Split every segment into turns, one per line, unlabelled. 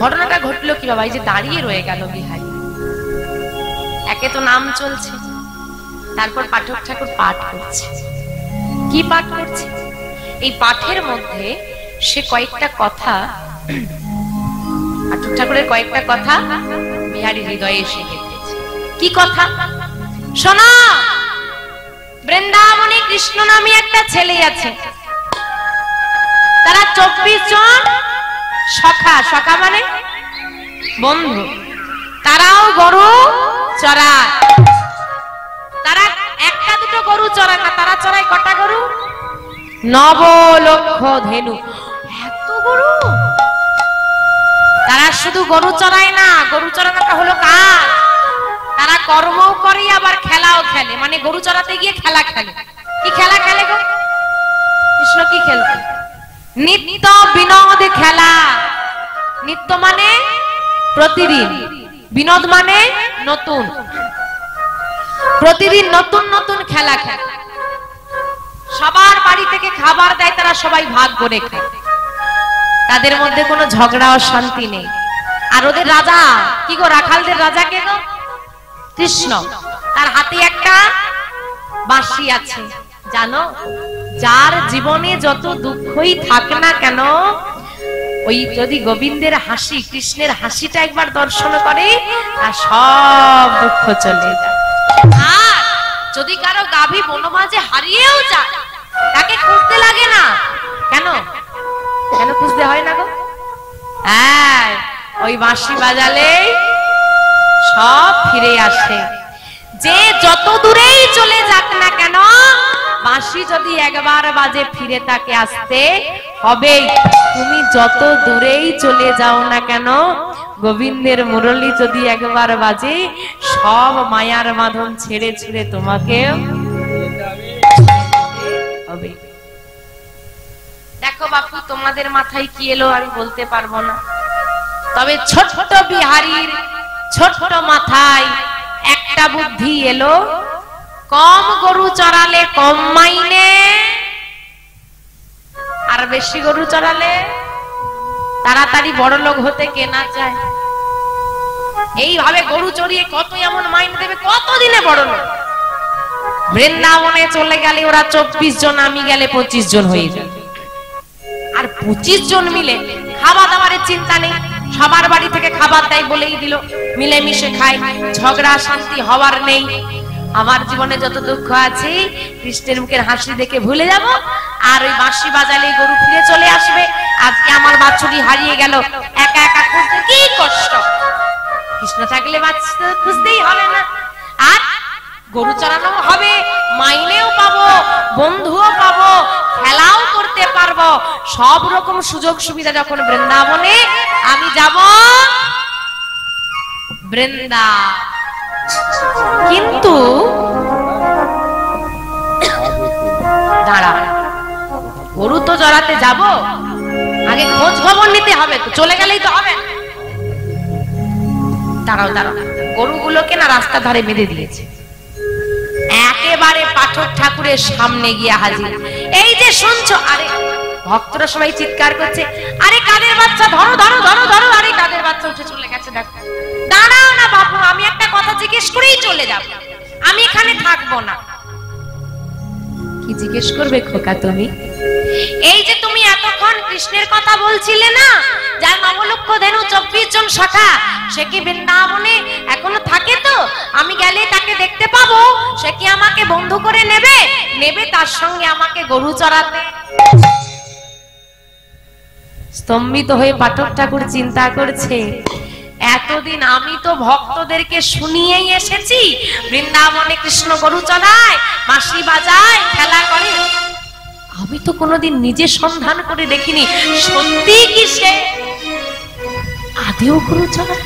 ঘটনাটা ঘটলো কি বাবা, এই যে দাঁড়িয়ে রয়ে গেল বিহারী, একে তো নাম চলছে, তারপর পাঠক ঠাকুর পাঠ করছে। কি পাঠ করছে? এই পাঠের মধ্যে সে কয়েকটা কথা, পাঠক ঠাকুরের কয়েকটা কথা বিহারী হৃদয়ে এসে গেছে। কি কথা? শোনো, বৃন্দাবনে কৃষ্ণ নামে একটা ছেলে আছে, তারা 24 জন সখা, সখা মানে বন্ধু, তারাও গরু চড়ায়। তারা একটা দুটো গরু চড়ায় না, তারা চড়ায় কটা গরু? 9 লক্ষ ধেনু। এত গরু! তারা শুধু গরু চড়ায় না, গরু চড়ানোটা হলো কাজ, তারা কর্মও করে আবার খেলাও খেলে, মানে গরু চড়াতে গিয়ে খেলা খেলে। কি খেলা খেলে গো? কৃষ্ণ কি খেলতে? নিত্য বিনোদ খেলা। নিত্য মানে প্রতিদিন, বিনোদ মানে নতুন, প্রতিদিন নতুন নতুন খেলা খেলে। সবার বাড়ি থেকে খাবার দেয়, তারা সবাই ভাগ করে খায়, তাদের মধ্যে কোনো ঝগড়া ও শান্তি নেই। আর ওদের রাজা কি গো, রাখালদের রাজা কে গো? কৃষ্ণ। তার হাতে একটা বাঁশি আছে, জানো? যার জীবনে যত দুঃখই থাক না কেন, ওই যদি গোবিন্দের হাসি, কৃষ্ণের হাসিটা একবার দর্শন করে, আর সব দুঃখ চলে যায়। আর যদি কারো গাভী বনমাঝে হারিয়েও যায়, তাকে খুঁজতে লাগে না। কেন? কেন খুঁজতে হয় না গো? হ্যাঁ, ওই বাঁশি বাজালেই সব ফিরে আসে। যে যত দূরেই চলে যাক না কেন, বাঁশি যদি একবার বাজে, ফিরে তাকে আসতে হবেই। তুমি যত দূরেই চলে যাও না কেন, গোবিন্দের মুরলী যদি একবার বাজে, সব মায়ার বাঁধন ছেড়ে ছেড়ে তোমাকে হবে। দেখো বাপু, তোমাদের মাথায় কি এলো আমি বলতে পারবো না, তবে ছোট্ট বিহারীর ছোট্ট মাথায় একটা বুদ্ধি এলো। কম গরু চড়ালে কম মাইনে, আর বেশি গরু চড়ালে তাড়াতাড়ি বড় লোক হতে কেনা যায়। এইভাবে গরু চড়িয়ে কত এমন মাইনে দেবে, কতদিনে বড় লোক। বৃন্দাবনে চলে গেলে ওরা 24 জন, আমি গেলে 25 জন হয়ে যায়। আর 25 জন মিলে খাওয়া দাওয়ারের চিন্তা নেই, সবার বাড়ি থেকে খাবার দেয় বলেই দিল, মিলেমিশে খায়, ঝগড়া শান্তি হওয়ার নেই। আমার জীবনে যত দুঃখ আছে, কৃষ্ণের মুখের হাসি দেখে ভুলে যাব, আর ওই বাঁশি বাজালেই গরু ফিরে চলে আসবে। আজকে আমার বাছুরি হারিয়ে গেল, একা একা খুঁজতে কি কষ্ট, কৃষ্ণ থাকলে বাচ্চা খুঁজতেই হবে না। আর গরু চড়ানো হবে, মাইনেও পাবো, বন্ধুও পাবো, খেলাও করতে পারবো, সব রকম সুযোগ সুবিধা যখন বৃন্দাবনে। আমি যাব বৃন্দা, কিন্তু দাঁড়া, গরু তো চড়াতে যাব, আগে খোঁজ খবর নিতে হবে তো, চলে গেলেই তো হবে। দাঁড়াও দাঁড়াও, গরুগুলোকে না রাস্তার ধারে বেঁধে দিয়েছে, একেবারে পাঠক ঠাকুরের সামনে গিয়ে হাজির। এই যে শুনছো, আরে ভক্তরা সবাই চিৎকার করছে, আরে কাদের বাচ্চা, ধরো ধরো ধরো ধরো, আরে কাদের বাচ্চা উঠে চলে গেছে, দেখো। দাঁড়াও না বাবু, আমি একটা কথা জিজ্ঞেস করেই চলে যাব, আমি এখানে থাকবো না। কি জিজ্ঞেস করবে খোকা তুমি? এই যে তুমি এতক্ষণ কৃষ্ণের কথা বলছিলে না, যার 9 লক্ষ ধেনু 24 জন সখা, সে কি বৃন্দাবনে এখনো থাকে? তো আমি গেলে তাকে দেখতে পাবো, সে কি আমাকে বন্ধু করে নেবে? নেবে, তার সঙ্গে আমাকে গরু চড়াতে। স্তম্ভিত হয়ে পাঠক ঠাকুর চিন্তা করছে, এতদিন আমি তো ভক্তদেরকে শুনিয়েই এসেছি, বৃন্দাবনে কৃষ্ণ গরু চড়ায়, বাঁশি বাজায়, খেলা করে, আমি তো কোনোদিন নিজে সন্ধান করে দেখিনি, সত্যি কি সে আদেও গরু চড়ায়?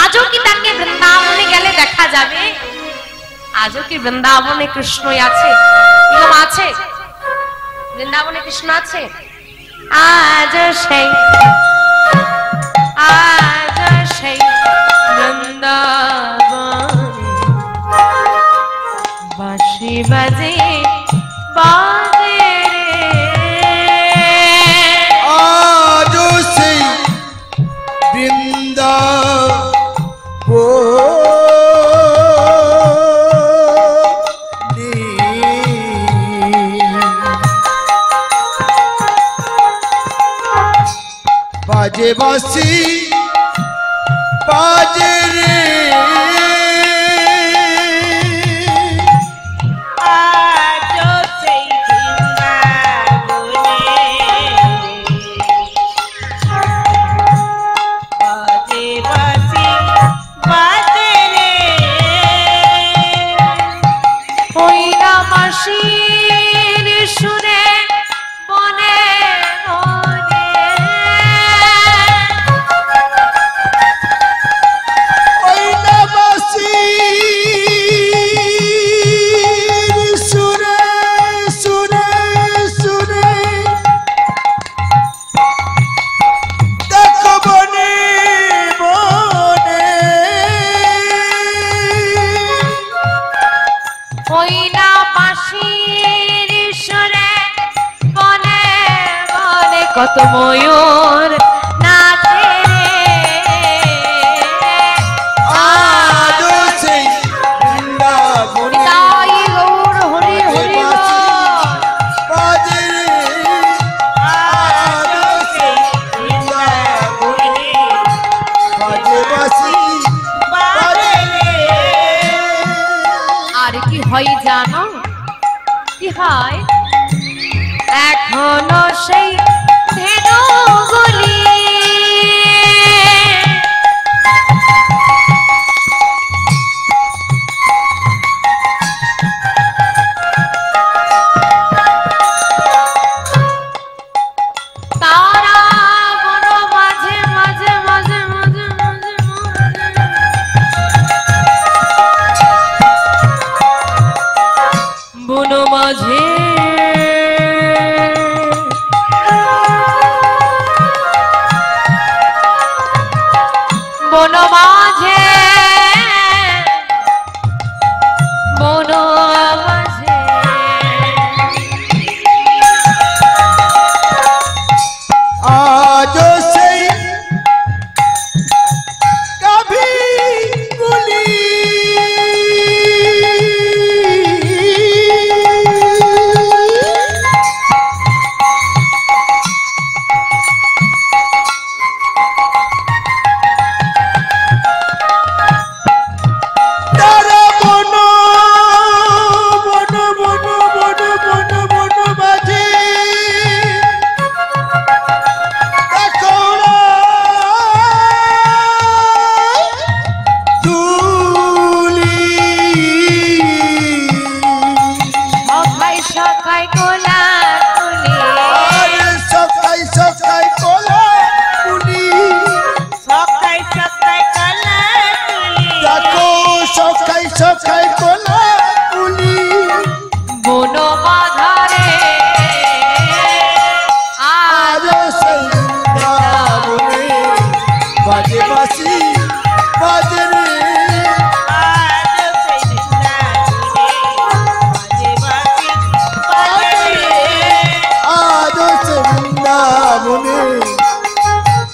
আজও কি তাকে বৃন্দাবনে গেলে দেখা যাবে? আজও কি বৃন্দাবনে কৃষ্ণই আছে? এরকম আছে? বৃন্দাবনে কৃষ্ণ আছে? আজ সেই বৃন্দাবনে বাঁশি বাজে বাজে রে,
আজ সেই बाजे बांसी बाजे रे
কত ময়ূর নাচে
আজ সেই বৃন্দাবনে
তাই গৌর হরি হরি
বাজে রে আজ সেই বৃন্দাবনে বাজে বাঁশি বাজে রে।
আর কি হয় জানো কি হয় এখনো সেই ধেনুগুলি তারা বন মাঝে মাঝে মাঝে মাঝে মাঝে বন মাঝে বন মাঝে বন মাঝে
আজ সেই কবি গুলি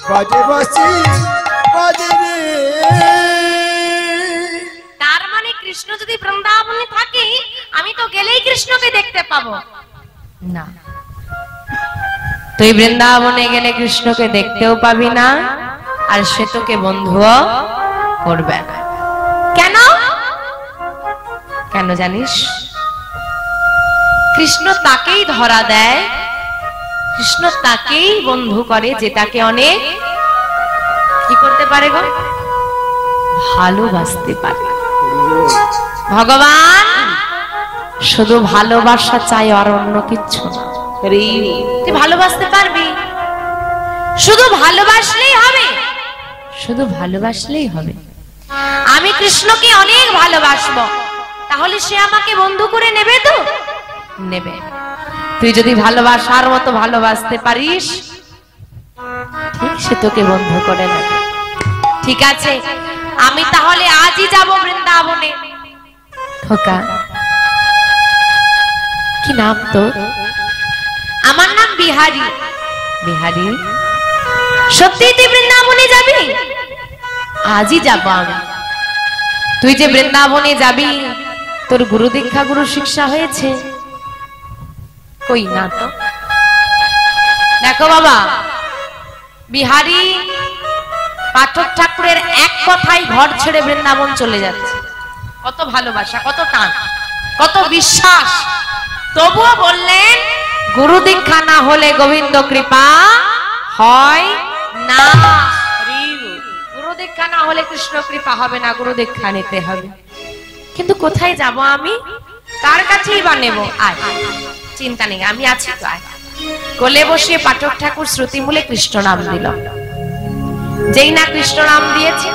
বাজে বাঁশি বাজে রে।
তার মানে কৃষ্ণ যদি বৃন্দাবনে থাকে আমি তো গেলেই কৃষ্ণকে দেখতে পাবো না। তুই বৃন্দাবনে গেলে কৃষ্ণকে দেখতেও পাবি না আর সে তোকে বন্ধুও করবে না। কেন কেন জানিস? কৃষ্ণ তাকেই ধরা দেয়, কৃষ্ণ তাকেই বন্ধু করে যে তাকে অনেক কি করতে পারে গো, ভালোবাসতে পারে। ভগবান শুধু ভালোবাসা চাই আর অন্য কিচ্ছু না। তুই ভালোবাসতে পারবি, শুধু ভালোবাসলেই হবে, শুধু ভালোবাসলেই হবে। আমি কৃষ্ণকে অনেক ভালোবাসবো, তাহলে সে আমাকে বন্ধু করে নেবে তো নেবে। তুই যদি ভালোবাসার মতো ভালোবাসতে পারিস ঠিক সে তোকে বন্ধু করে নেবে। ঠিক আছে, আমি তাহলে আজই যাব বৃন্দাবনে। খোকা কি নাম তোর? আমার নাম বিহারী। বিহারী, সত্যি তুই বৃন্দাবনে যাবি? আজই যাব আমি। তুই যে বৃন্দাবনে যাবি তোর গুরু দীক্ষা গুরু শিক্ষা হয়েছে? কই না তো। দেখো বাবা, বিহারী পাঠক ঠাকুরের এক কথাই ঘর ছেড়ে বৃন্দাবন চলে যাচ্ছে। কত ভালোবাসা, কত টান, কত বিশ্বাস। তবুও বললেন গুরু দীক্ষা না হলে গোবিন্দ কৃপা হয় না। গুরু দীক্ষা না হলে কৃষ্ণ কৃপা হবে না, গুরু দীক্ষা নিতে হবে। কিন্তু কোথায় যাব আমি, কার কাছেই বা নেব? আয়, চিন্তা নেই, আমি আছি তো, আয়। কোলে বসিয়ে পাঠক ঠাকুর শ্রুতিমূলে কৃষ্ণ নাম দিল। যেই না কৃষ্ণ নাম দিয়েছে,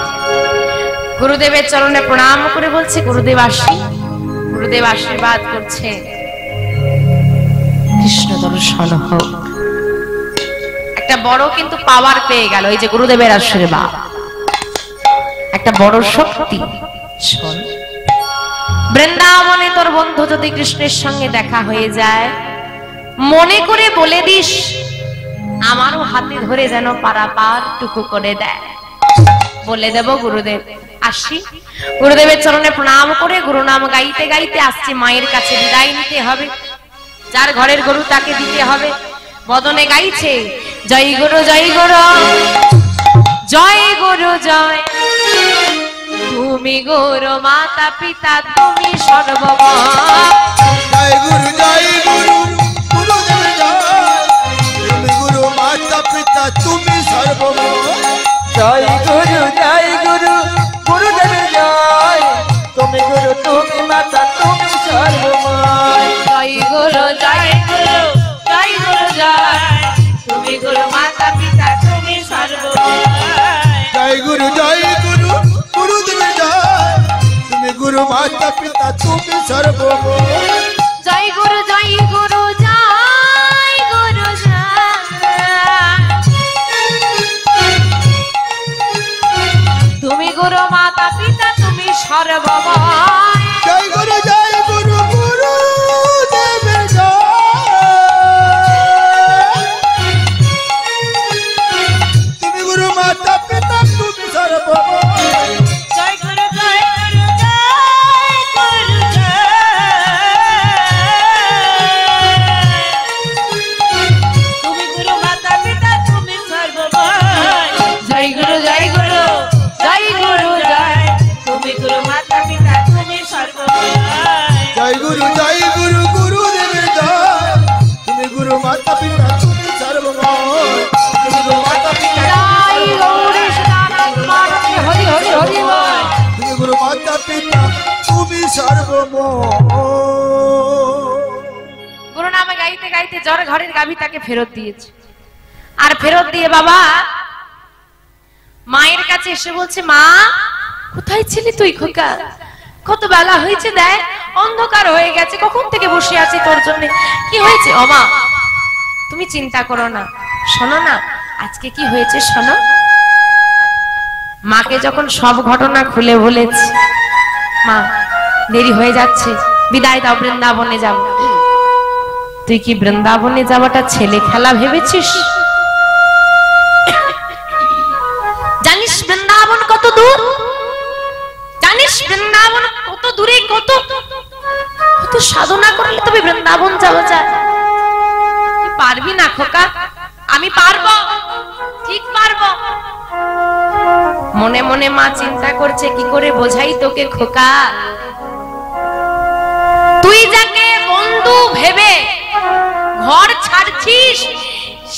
গুরুদেবের চরণে প্রণাম করে বলছে গুরুদেব আসি। গুরুদেব আশীর্বাদ করছে কৃষ্ণ দর্শন হোক। একটা বড় কিন্তু পাওয়ার পেয়ে গেল, এই যে গুরুদেবের আশীর্বাদ, একটা বড় শক্তি। শোন, বৃন্দাবনে তোর বন্ধু যদি কৃষ্ণের সঙ্গে দেখা হয়ে যায়, মনে করে বলে দিস আমারও হাতে ধরে যেন পারাপার টুকু করে দেয়। বলে দেব গুরুদেব আসি। গুরুদেবের চরণে প্রণাম করে গুরু নাম গাইতে গাইতে আসছে মায়ের কাছে বিদায় নিতে হবে। যার ঘরের গরু তাকে দিতে হবে। বদনে গাইছে জয় গুরু জয় গুরু জয় গুরু জয়, তুমি গুরু মাতা পিতা তুমি সর্বময়।
জয় গুরু গুরুদেব জয়, তুমি গুরু মাতা পিতা তুমি সর্বময়।
জয় গুরু গুরুদেব জয়, তুমি গুরু তুমি মাতা তুমি সর্বময়।
জয় গুরু জয় গুরু জয় গুরু জয়, তুমি গুরু মাতা পিতা তুমি সর্বময়।
জয় গুরু গুরুদেব জয়, তুমি গুরু মাতা পিতা তুমি সর্বময়।
জয় গুরু জয় গুরু জয় গুরু জয়, তুমি গুরু মাতা পিতা তুমি সর্বময়।
জয় গুরু গুরুদেব জয়, তুমি গুরু মাতা পিতা তুমি সর্বময়।
জয় গুরু জয় গুরু জয় গুরু জয়, তুমি গুরু মাতা পিতা তুমি সর্বময়। জয় গুরু জয় গুরু জয় গুরু জয়, তুমি গুরু মাতা পিতা তুমি সর্বময়।
জয় গুরু গুরুদেব জয়, তুমি গুরু মাতা পিতা তুমি সর্বময়। তুমি গুরু মাতা পিতা
জয় গৌরী সদানন্দ মাধবী হরি হরি হরি বল।
তুমি গুরু মাতা পিতা তুমি সর্বময়।
গুরু নামে গাইতে গাইতে জ্বর ঘরের গাভী তাকে ফেরত দিয়েছে। আর ফেরত দিয়ে বাবা মায়ের কাছে এসে বলছে মা কোথায় ছিলি তুই খোকা, কত বেলা হয়েছে দেখ, অন্ধকার হয়ে গেছে, কখন থেকে বসে আছি তোর জন্য, কি হয়েছে? ও মা তুমি চিন্তা করো না, শোনো না আজকে কি হয়েছে শোনো। মাকে যখন সব ঘটনা খুলে বলেছি, মা দেরি হয়ে যাচ্ছে, বিদায় দাও, বৃন্দাবনে যাব। তুই কি বৃন্দাবনে যাওয়াটা ছেলে খেলা ভেবেছিস? জানিস বৃন্দাবন কত দূর? জানিস বৃন্দাবন কত দূরে, কত কত সাধনা করলে তবে বৃন্দাবন যাওয়া যায়। তুই পারবি না খোকা? আমি পারবো, ঠিক পারবো। মনে মনে মা চিন্তা করছে কি করে বোঝাই তোকে খোকা, তুই যাকে বন্ধু ভেবে ঘর ছাড়ছিস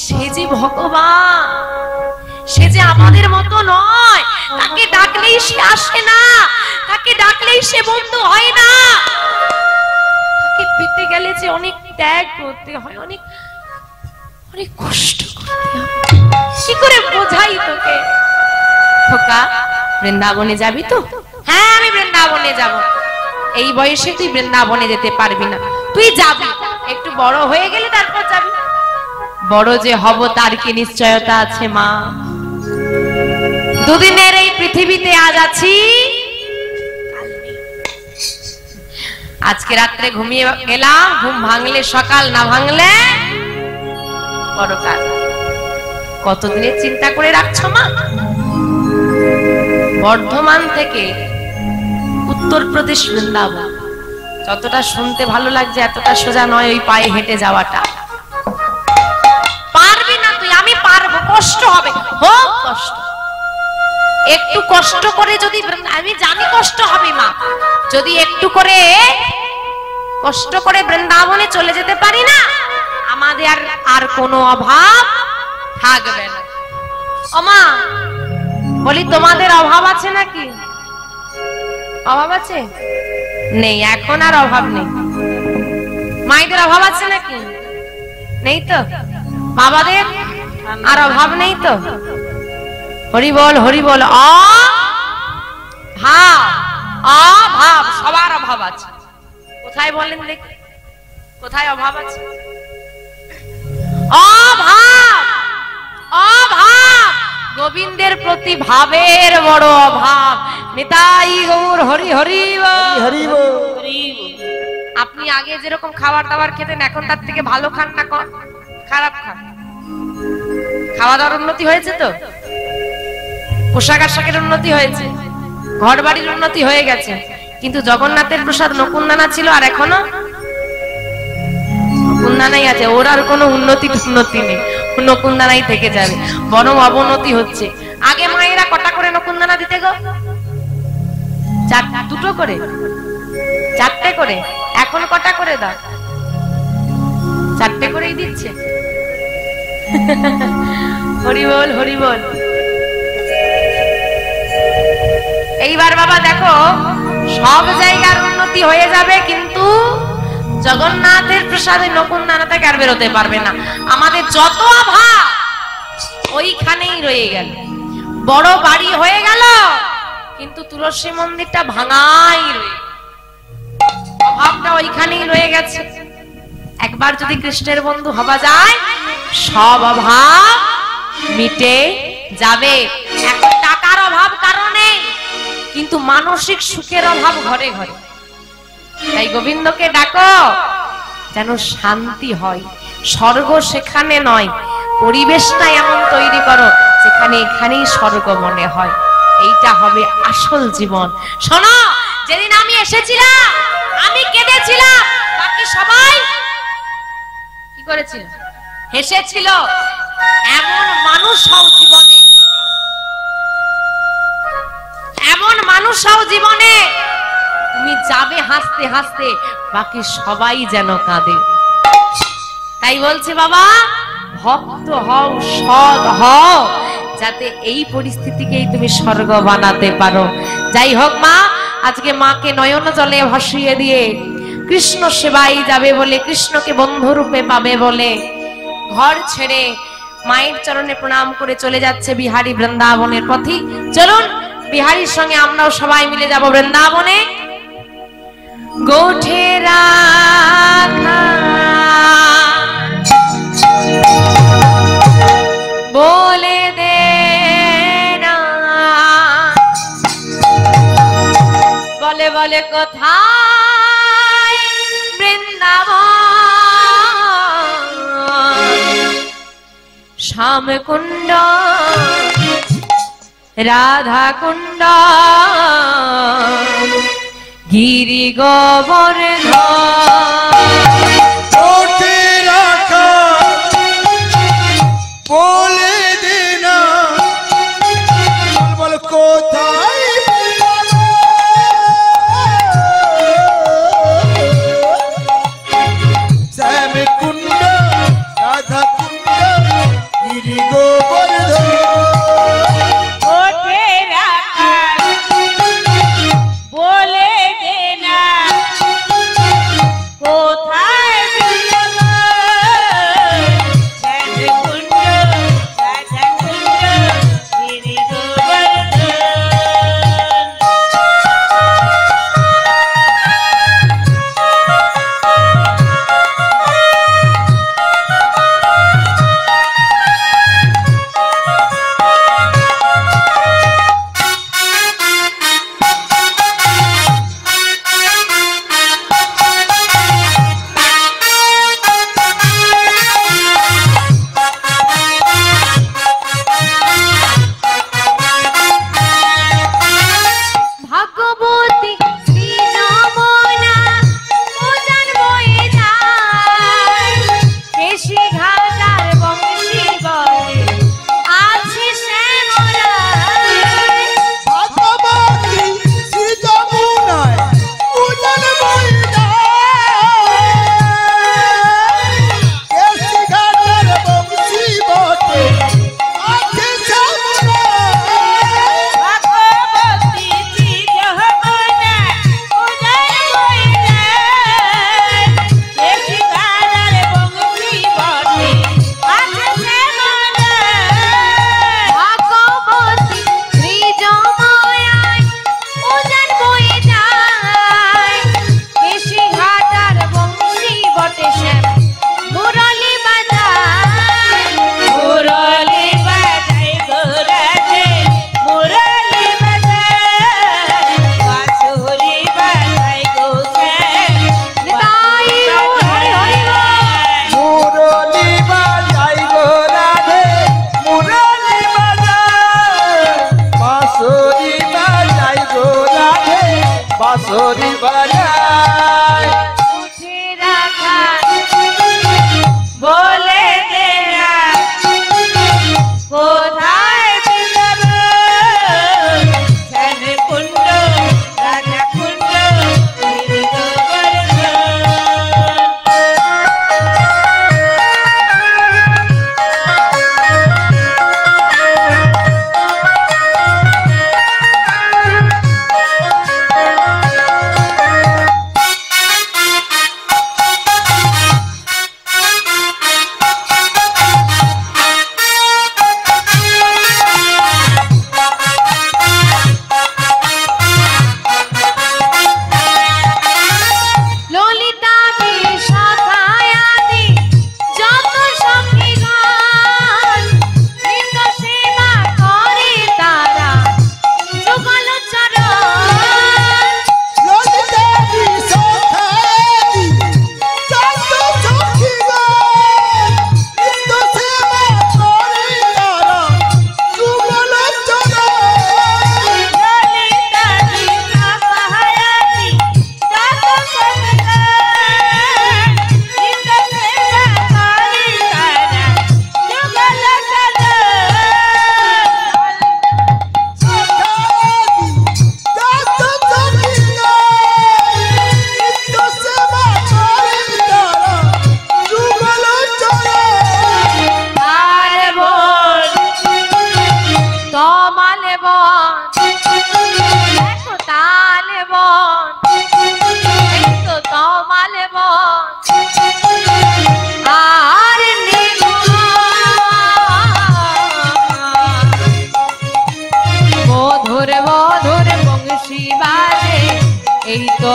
সে যে ভগবান, সে যে আমাদের মতো নয়। তাকে ডাকলেই সে আসে না, তাকে ডাকলেই সে বন্ধু হয় না। তাকে পেতে গেলে যে অনেক ত্যাগ করতে হয়, অনেক অনেক কষ্ট করতে হয়। কি করে বোঝাই তোকে খোকা? বৃন্দাবনে যাবি তো? হ্যাঁ আমি বৃন্দাবনে যাব। এই বয়সে তুই বৃন্দাবনে যেতে পারবি না, তুই যাবি, একটু বড় হয়ে গেলে তারপর যাবি। বড় যে হব তার কি নিশ্চয়তা আছে মা? দুদিনের এই পৃথিবীতে আজ আছি, আজকে রাত্রে ঘুমিয়ে গেলাম, ঘুম ভাঙলে সকাল, না ভাঙলে পরকাল। কতদিনের চিন্তা করে রাখছো মা? বর্ধমান থেকে উত্তরপ্রদেশ বৃন্দাবন, যতটা শুনতে ভালো লাগছে এতটা সোজা নয় ওই পায়ে হেঁটে যাওয়াটা। পারবি না তুই? আমি পারবো, কষ্ট হবে, হোক কষ্ট। একটু কষ্ট করে যদি, আমি জানি কষ্ট হবে মা, যদি একটু করে কষ্ট করে বৃন্দাবনে চলে যেতে পারি না, আমাদের আর কোনো অভাব থাকবে না। ও মা, বলি তোমাদের অভাব আছে নাকি? অভাব আছে? নেই, এখন আর অভাব নেই। মায়েদের অভাব আছে নাকি? নেই তো? বাবাদের আর অভাব নেই তো? হরি বল, হরি বল। অভাব, সবার অভাব আছে। কোথায় বলেন দেখি, কোথায় অভাব আছে? অভাব, অভাব, গোবিন্দের প্রতি ভাবের বড় অভাব। নিতাই গৌর হরি হরি বল,
হরি বল।
আপনি আগে যেরকম খাবার দাবার খেতেন, এখন তার থেকে ভালো খান না খারাপ খান? খাওয়া দাওয়ার উন্নতি হয়েছে তো, পোশাক আশাকের উন্নতি হয়েছে, ঘর বাড়ির উন্নতি হয়ে গেছে, কিন্তু জগন্নাথের প্রসাদ নকুন্দানা ছিল, আর এখনো নকুন্দানাই আছে। ওর আর কোনো উন্নতি নেই, নকুন্দানাই থেকে যাবে, বরং অবনতি হচ্ছে। আগে মায়েরা কটা করে নকুন্দানা দিতে গো? দুটো করে, চারটে করে। এখন কটা করে দাও? চারটে করেই দিচ্ছে। হরি বল, হরি বল। এইবার বাবা দেখো, সব জায়গার উন্নতি হয়ে যাবে, কিন্তু জগন্নাথের প্রসাদে নকুন্দানা থেকে আর বেরোতে পারবে না। আমাদের যত অভাব ওইখানেই রয়ে গেল। বড় বাড়ি হয়ে গেল, কিন্তু তুলসী মন্দিরটা ভাঙাই রয়ে, অভাবটা ওইখানেই রয়ে গেছে। একবার যদি কৃষ্ণের বন্ধু হওয়া যায়, সব অভাব মিটে যাবে। এখন টাকার অভাব কারণে, কিন্তু মানসিক সুখের অভাব ঘরে ঘরে। তাই গোবিন্দকে ডাকো, যেন শান্তি হয়। স্বর্গ সেখানে নয়, পরিবেশটা এমন তৈরি করো যেখানে এখানেই স্বর্গ মনে হয়। এইটা হবে আসল জীবন। শোনো, যেদিন আমি এসেছিলাম আমি কেঁদেছিলাম, বাকি সবাই কি করেছিল? হেসেছিল। এমন মানুষ হও জীবনে, এমন মানুষ হও জীবনে, তুমি যাবে হাসতে হাসতে, বাকি সবাই যেন কাঁদে। তাই বলছে বাবা, ভক্ত হও, সৎ হও, যাতে এই পরিস্থিতিকেই তুমি স্বর্গ বানাতে পারো। যাই হোক মা, আজকে মাকে নয়ন জলে ভাসিয়ে দিয়ে কৃষ্ণ সেবাই যাবে বলে, কৃষ্ণকে বন্ধু রূপে পাবে বলে ঘর ছেড়ে মায়ের চরণে প্রণাম করে চলে যাচ্ছে বিহারী বৃন্দাবনের পথে। চলুন বিহারীর সঙ্গে আমরাও সবাই মিলে যাব বৃন্দাবনে। গোঠে রাখা বলে দে না, বলে বলে কোথায় বৃন্দাবন, শ্যাম কুণ্ড রাধা কুণ্ড গিরি গোবর্ধন।
ওঠে রাখা বলে দে না, বল কোথায় শ্যাম কুণ্ড রাধা কুণ্ড গিরি গোবর্ধন।
ওঠে রাখা বলে দে না, কোথায় বৃন্দাবন, শ্যামকুণ্ড
বাঁশরি বাজায়
উঠে রাখা বলে দে না কোথায় বৃন্দাবন শ্যাম কুণ্ড রাধা কুণ্ড এই তো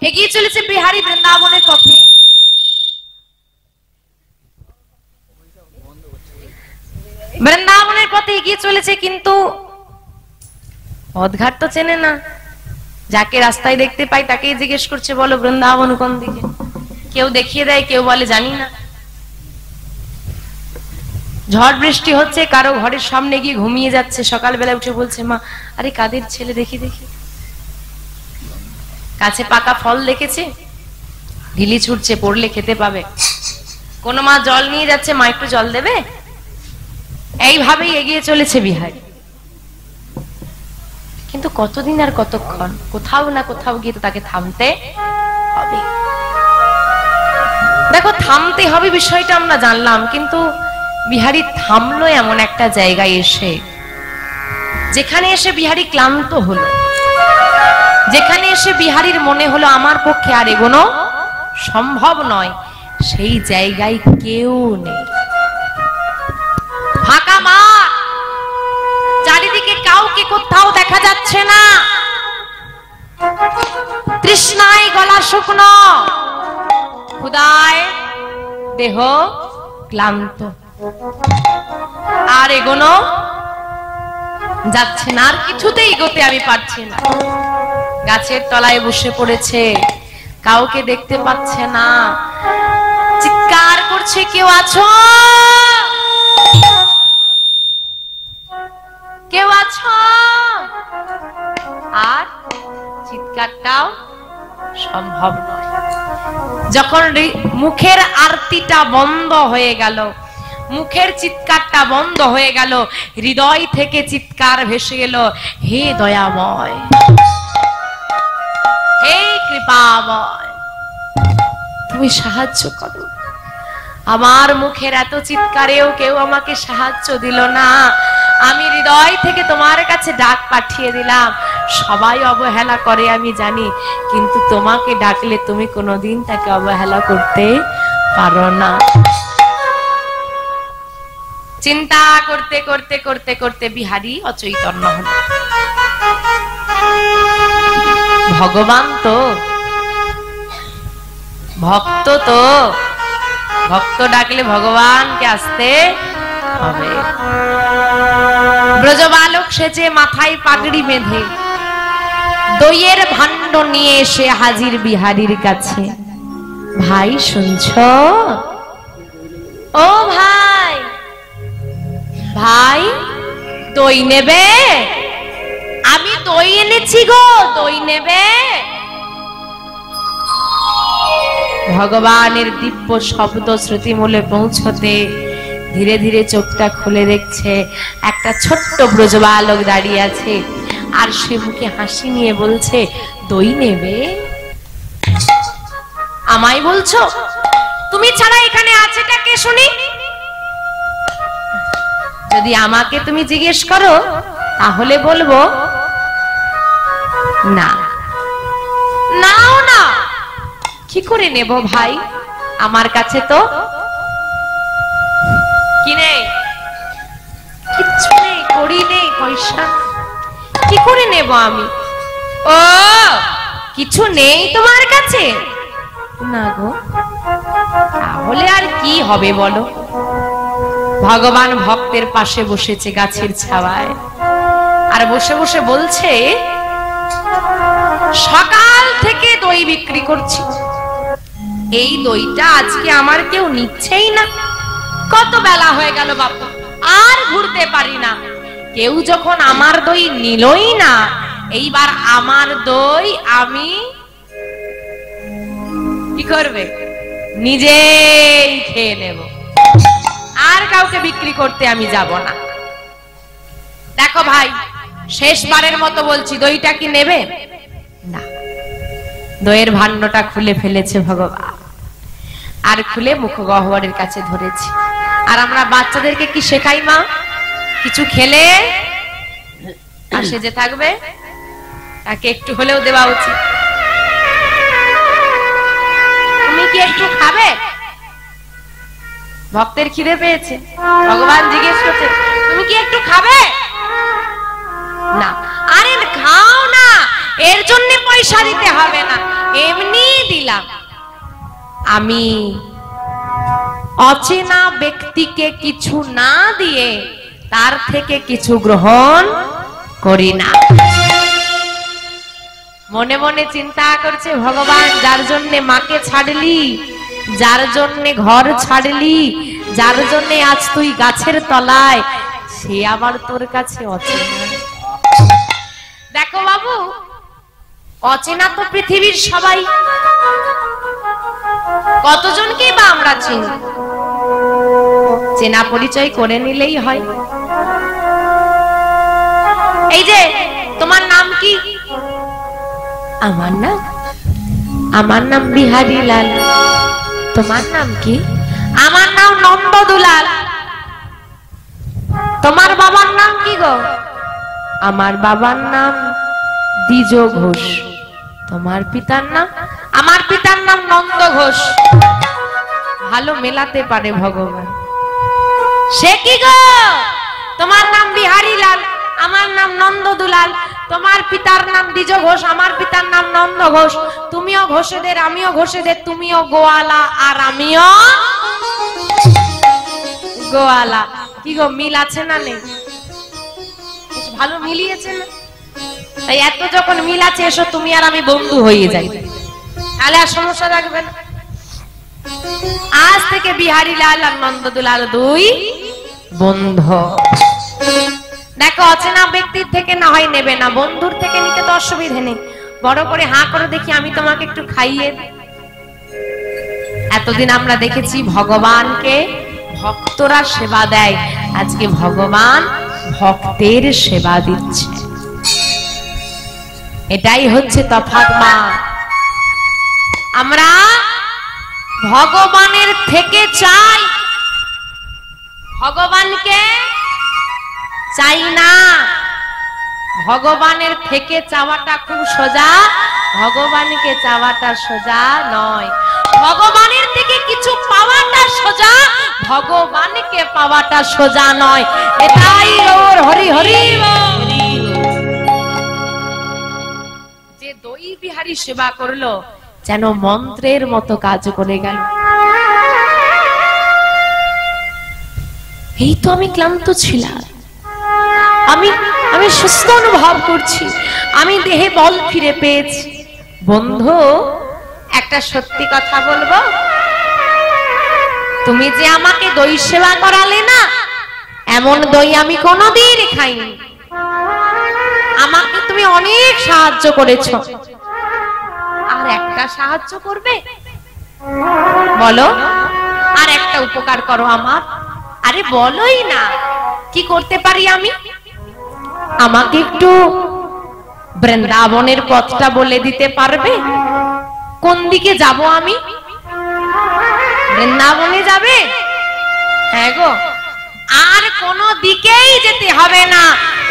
এগিয়ে চলেছে বিহারী বৃন্দাবনের পথে। বৃন্দাবনের পথে এগিয়ে চলেছে, কিন্তু পথঘাট তো চেনে না। যাকে রাস্তায় দেখতে পাই তাকেই জিজ্ঞেস করছে, বলো বৃন্দাবন কোন দিকে? কেউ দেখিয়ে দেয়, কেউ বলে জানি না। ঝড় বৃষ্টি হচ্ছে, কারো ঘরের সামনে গিয়ে ঘুমিয়ে যাচ্ছে, সকালবেলা উঠে বলছে, মা আরে কাদের ছেলে দেখি দেখি। কাছে পাকা ফল দেখেছে, ঢিলি ছুটছে, পড়লে খেতে পাবে। কোন মা জল নিয়ে যাচ্ছে, মা একটু জল দেবে। এইভাবেই এগিয়ে চলেছে বিহারী। কিন্তু কতদিন আর কতক্ষণ? কোথাও না কোথাও গিয়ে তো তাকে থামতে হবে। দেখো, থামতে হবে বিষয়টা আমরা জানলাম, কিন্তু বিহারী থামলো এমন একটা জায়গায় এসে, যেখানে এসে বিহারী ক্লান্ত হলো, যেখানে এসে বিহারীর মনে হলো আমার পক্ষে আর এগোনো সম্ভব নয়। সেই জায়গায় কেউ নেই, ফাঁকা মাঠ, চারিদিকে কাউকে কোথাও দেখা যাচ্ছে না। তৃষ্ণায় গলা শুকনো, ক্ষুধায় দেহ ক্লান্ত, আর এগোনো যাচ্ছে না, আর কিছুতেই এগোতে আমি পারছি না। গাছের তলায় বসে পড়েছে, কাউকে দেখতে পাচ্ছে না, চিৎকার করছে, কেউ আছো, কেউ আছো? আর চিৎকারটাও সম্ভব নয়। যখন মুখের আরতিটা বন্ধ হয়ে গেল, মুখের চিৎকারটা বন্ধ হয়ে গেল, হৃদয় থেকে চিৎকার ভেসে এলো, হে দয়াময়, হে কৃপাময়, তুমি সাহায্য করো। আমার মুখের এত চিৎকারেও কেউ আমাকে সাহায্য দিল না। আমি হৃদয় থেকে তোমার কাছে ডাক পাঠিয়ে দিলাম। সবাই অবহেলা করে আমি জানি, কিন্তু তোমাকে ডাকলে তুমি কোনোদিন তাকে অবহেলা করতে পারো না। চিন্তা করতে করতে করতে করতে বিহারী অচৈতন্য হল। ভগবান তো ভক্ত, তো ভক্ত ডাকলে ভগবানকে আসতে হবে। ব্রজবালক সেজে মাথায় পাগড়ি বেঁধে দইয়ের ভাণ্ড নিয়ে এসে হাজির বিহারীর কাছে। ভাই শুনছ? ও ভাই, ভাই দই নেবে? আমি দই এনেছি গো, দই নেবে? ভগবানের দিব্য শব্দ শ্রুতিমূলে পৌঁছতে ধীরে ধীরে চোখটা খুলে দেখছে একটা ছোট্ট ব্রজবালক দাঁড়িয়ে আছে, আর সে মুখে হাসি নিয়ে বলছে, দই নেবে? আমায় বলছো? তুমি ছাড়া এখানে আছেটা কে শুনি? যদি আমাকে তুমি জিজ্ঞেস করো তাহলে বলবো না। নাও না। কি করে নেব ভাই? আমার কাছে তো কি নেই, কিচ্ছু নেই, কড়ি নেই, পয়সা। কি করে নেব আমি? ও, কিছু নেই তোমার কাছে? না গো। তাহলে আর কি হবে বলো? ভগবান ভক্তের পাশে বসেছে গাছের ছাওয়ায়, আর বসে বসে বলছে, সকাল থেকে দই বিক্রি করছি, এই দইটা আজকে আমার কেউ নিচ্ছেই না। কত বেলা হয়ে গেল বাপু, আর ঘুরতে পারি না। কেউ যখন আমার দই নিলই না, এইবার আমার দই আমি কি করবে? নিজেই খেয়ে নেব, আর কাউকে বিক্রি করতে আমি যাব না। দেখো ভাই, শেষবারের মতো বলছি, দইটা কি নেবে? না। দইয়ের ভাণ্ডটা খুলে ফেলেছে ভগবান, আর খুলে মুখ গহ্বরের কাছে ধরেছে। আর আমরা বাচ্চাদেরকে কি শেখাই মা? কিছু খেলে আর সেজে থাকবে, তাকে একটু হলেও দেওয়া উচিত। তুমি কি একটু খাবে? ভক্তের খিদে পেয়েছে, ভগবান জিজ্ঞেস করছে, তুমি কি একটু খাবে? না। আরে খাও না, এর জন্য পয়সা দিতে হবে না, এমনি দিলাম। আমি অচেনা ব্যক্তিকে কিছু না দিয়ে তার থেকে কিছু গ্রহণ করি না। মনে মনে চিন্তা করছে, ভগবান যার জন্য মাকে ছাড়লি, যার জন্য ঘর ছাড়লি, যার জন্য আজ তুই গাছের তলায়, সে আবার তোর কাছে অচেনা। দেখো বাবু, অচেনা তো পৃথিবীর সবাই, কতজনকে বা আমরা চিনি? চেনা পরিচয় করে নিলেই হয়। এই যে তোমার নাম কি? আমার নাম বিহারী লাল। তোমার নাম কি? আমার নাম নন্দ দুলাল। তোমার বাবার নাম কি গো? আমার বাবার নাম দ্বিজ ঘোষ। তোমার পিতার নাম? আমার পিতার নাম নন্দ ঘোষ। ভালো মেলাতে পারে ভগবান। সে কি গো? তোমার নাম বিহারী লাল, আমার নাম নন্দ দুলাল। তোমার পিতার নাম দ্বিজ ঘোষ, আমার পিতার নাম নন্দ ঘোষ। তুমিও ঘোষেদের, আমিও ঘোষেদের। তুমিও গোয়ালা আর আমিও গোয়ালা। কি গো, মিল আছে না নেই? ভালো মিলিয়েছে না? তাই এত যখন মিল আছে, এসো তুমি আর আমি বন্ধু হয়ে যাই, তাহলে আর সমস্যা থাকবে না। আজ থেকে বিহারী লাল আর নন্দ দুলাল দুই বন্ধু। দেখো, অচেনা ব্যক্তির থেকে না হয় নেবে না, বন্ধুর থেকে নিতে তো অসুবিধে নেই। বড় করে হাঁ করে দেখি, আমি তোমাকে একটু খাইয়ে দিই। এতদিন আমরা দেখেছি ভগবানকে ভক্তরা সেবা দেয়, আজকে ভগবান ভক্তের সেবা দিচ্ছে। এটাই হচ্ছে তফাৎ মা। আমরা ভগবানের থেকে চাই, ভগবানকে চাই না। ভগবানের থেকে চাওয়াটা খুব সোজা, ভগবানকে চাওয়াটা সোজা নয়। ভগবানের থেকে কিছু পাওয়াটা সোজা, ভগবানকে পাওয়াটা সোজা নয়। এটাই ওর হরি হরি বল। যে দই বিহারী সেবা করলো যেন মন্ত্রের মতো কাজ করে গেল। এই তো আমি ক্লান্ত ছিলাম, আমি সুস্থ অনুভব করছি, আমি দেহে বল ফিরে পেয়েছি। বন্ধু, একটা সত্যি কথা বলবো, তুমি যে আমাকে দই সেবা করালে না, এমন দই আমি কোনোদিন খাইনি। আমাকে তুমি অনেক সাহায্য করেছো, আর একটা সাহায্য করবে? বলো, আর একটা উপকার করো আমার। আরে বলোই না, কি করতে পারি আমি? আমাকে একটু বৃন্দাবনের পথটা বলে দিতে পারবে? কোন দিকে যাব আমি? বৃন্দাবনে যাবে? হ্যাঁ গো, আর কোন দিকেই যেতে হবে না,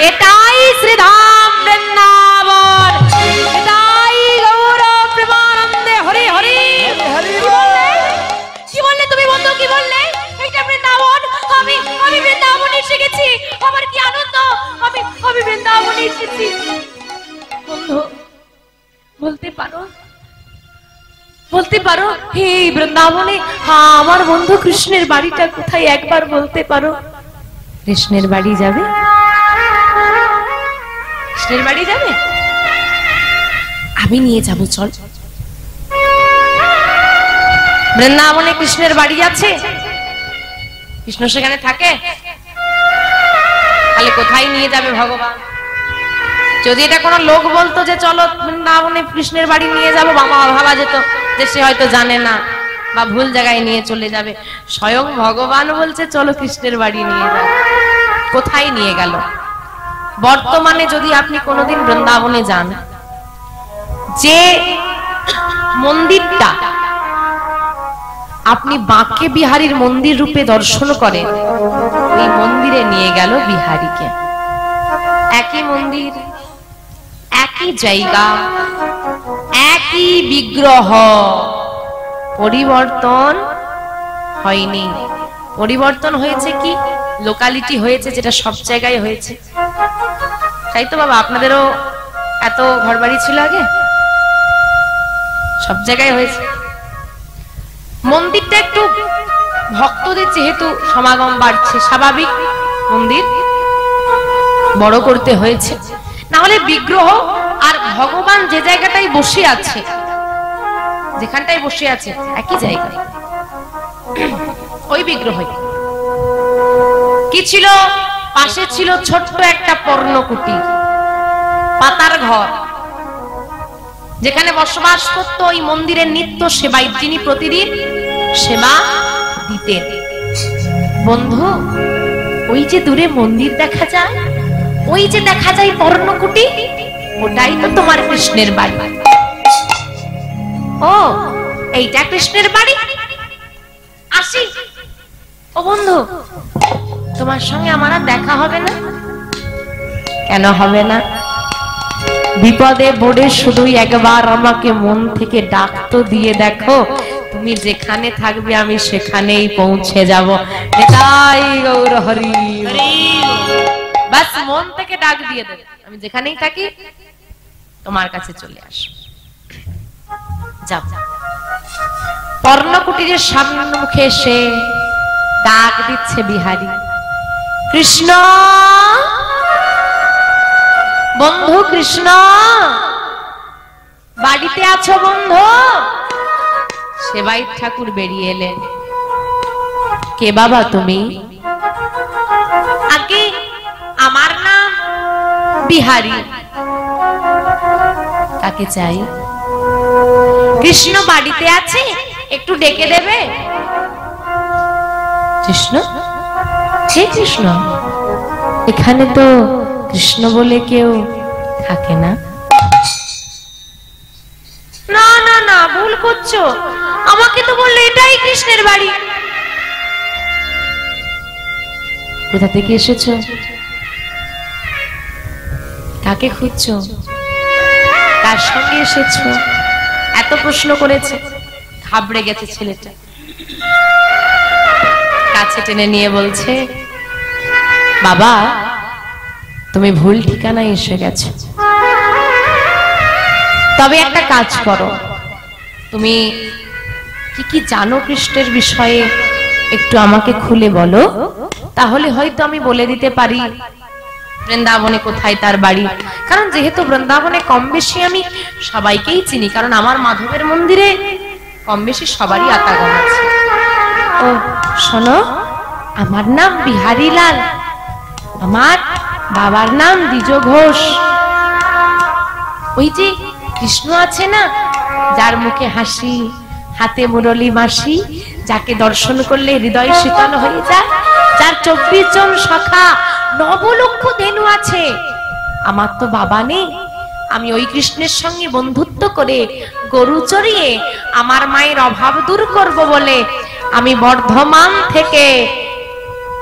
এটাই শ্রীধাম বৃন্দাবন, এটাই গৌর প্রেমানন্দে হরি হরি। কি বললে তুমি বন্ধু, কি বললে? এটা বৃন্দাবন, আমি বৃন্দাবনে এসে গেছি, আমার কি আনন্দ, আমি বৃন্দাবনে এসেছি। বন্ধু, বলতে পারো হে বৃন্দাবনে আমার বন্ধু কৃষ্ণের বাড়িটা কোথায়, একবার বলতে পারো? কৃষ্ণের বাড়ি যাবে? কৃষ্ণের বাড়ি যাবে? আমি নিয়ে যাব, চল। বৃন্দাবনে কৃষ্ণের বাড়ি আছে? কৃষ্ণ সেখানে থাকে? তাহলে কোথায় নিয়ে যাবে ভগবান? যদি এটা কোনো লোক বলতো যে চলো বৃন্দাবনে কৃষ্ণের বাড়ি নিয়ে যাবো, বাবা ভাবা যেত যে সে হয়তো জানে না বা ভুল জায়গায় নিয়ে চলে যাবে। স্বয়ং ভগবান বলছে চলো কৃষ্ণের বাড়ি নিয়ে যাও। কোথায় নিয়ে গেল? বর্তমানে যদি আপনি কোনোদিন বৃন্দাবনে যান, যে মন্দিরটা আপনি বাঁকে বিহারীর মন্দির রূপে দর্শন করেন, ওই মন্দিরে নিয়ে গেল বিহারীকে। একই মন্দির, একই জায়গা, একই বিগ্রহ, পরিবর্তন হয়নি। পরিবর্তন হয়েছে কি? লোকালিটি হয়েছে, যেটা সব জায়গায় হয়েছে। তাই তো বাবা, আপনাদেরও এত ঘরবাড়ি ছিল আগে? সব জায়গায় হয়েছে। মন্দিরটা একটু ভক্তদের যেহেতু সমাগম বাড়ছে, স্বাভাবিক মন্দির বড় করতে হয়েছে, না হলে বিগ্রহ আর ভগবান যে জায়গাটায় বসে আছে, যেখানটায় বসে আছে একই জায়গায়, ওই বিগ্রহই। কি ছিল? পাশে ছিল ছোট্ট একটা পর্ণকুটি, পাতার ঘর, যেখানে বসবাস করত ওই মন্দিরের নিত্য সেবাই, যিনি প্রতিদিন সেবা দিতেন। বন্ধু, ওই যে দূরে মন্দির দেখা যায়, ওই যে দেখা যায় পর্ণকুটি, ওটাই তো তোমার কৃষ্ণের বাড়ি। ও, এইটা কৃষ্ণের বাড়ি? আসি। ও বন্ধু, তোমার সঙ্গে আমার আর দেখা হবে না? কেন হবে না? বিপদে পড়ে শুধুই একবার আমাকে মন থেকে ডাক তো দিয়ে দেখো, তুমি যেখানে থাকবে আমি সেখানেই পৌঁছে যাব। এটাই গৌর হরি। বাস মন থেকে ডাক দিয়ে দেবে, আমি যেখানেই থাকি তোমার কাছে চলে আসবো। যাব। পর্ণকুটিরের সম্মুখে এসে ডাক দিচ্ছে বিহারী, কৃষ্ণ বন্ধু, কৃষ্ণ বাড়িতে আছো বন্ধু? সেবাই ঠাকুর বেরিয়ে এলেন। কে বাবা তুমি? আগে আমার নাম বিহারী। তা কাকে চাই? কৃষ্ণ বাড়িতে আছে, একটু ডেকে দেবে? কৃষ্ণ, হে কৃষ্ণ, এখানে তো কৃষ্ণ বলে কেউ থাকে না। না না না, ভুল করছো, আমাকে তো বললে এটাই কৃষ্ণের বাড়ি। কোথা থেকে এসেছো? কাকে খুঁজছো? কার সঙ্গে এসেছো? এত প্রশ্ন করেছে, ঘাবড়ে গেছে ছেলেটা। কাছে টেনে নিয়ে বলছে, বাবা তুমি ভুল ঠিকানায় এসে গেছো। তবে একটা কাজ করো, তুমি কি কি জানো কৃষ্ণের বিষয়ে একটু আমাকে খুলে বলো, তাহলে হয়তো আমি বলে দিতে পারি বৃন্দাবনে কোথায় তার বাড়ি। কারণ যেহেতু বৃন্দাবনে কম বেশি আমি সবাইকেই চিনি, কারণ আমার মাধবের মন্দিরে কম বেশি সবারই আতাগম আছে। ও শোনো, আমার নাম বিহারী লাল, আমার বাবার নাম দ্বিজ ঘোষ। ওই যে কৃষ্ণ আছে না, যার মুখে হাসি, হাতে মুরলী মাসি, যাকে দর্শন করলে হৃদয় শীতল হয়ে যায়, যার 24 জন সখা, 9 লক্ষ ধেনু আছে, আমার তো বাবা নেই। আমি ওই কৃষ্ণের সঙ্গে বন্ধুত্ব করে গরু চড়িয়ে আমার মায়ের অভাব দূর করব বলে আমি বর্ধমান থেকে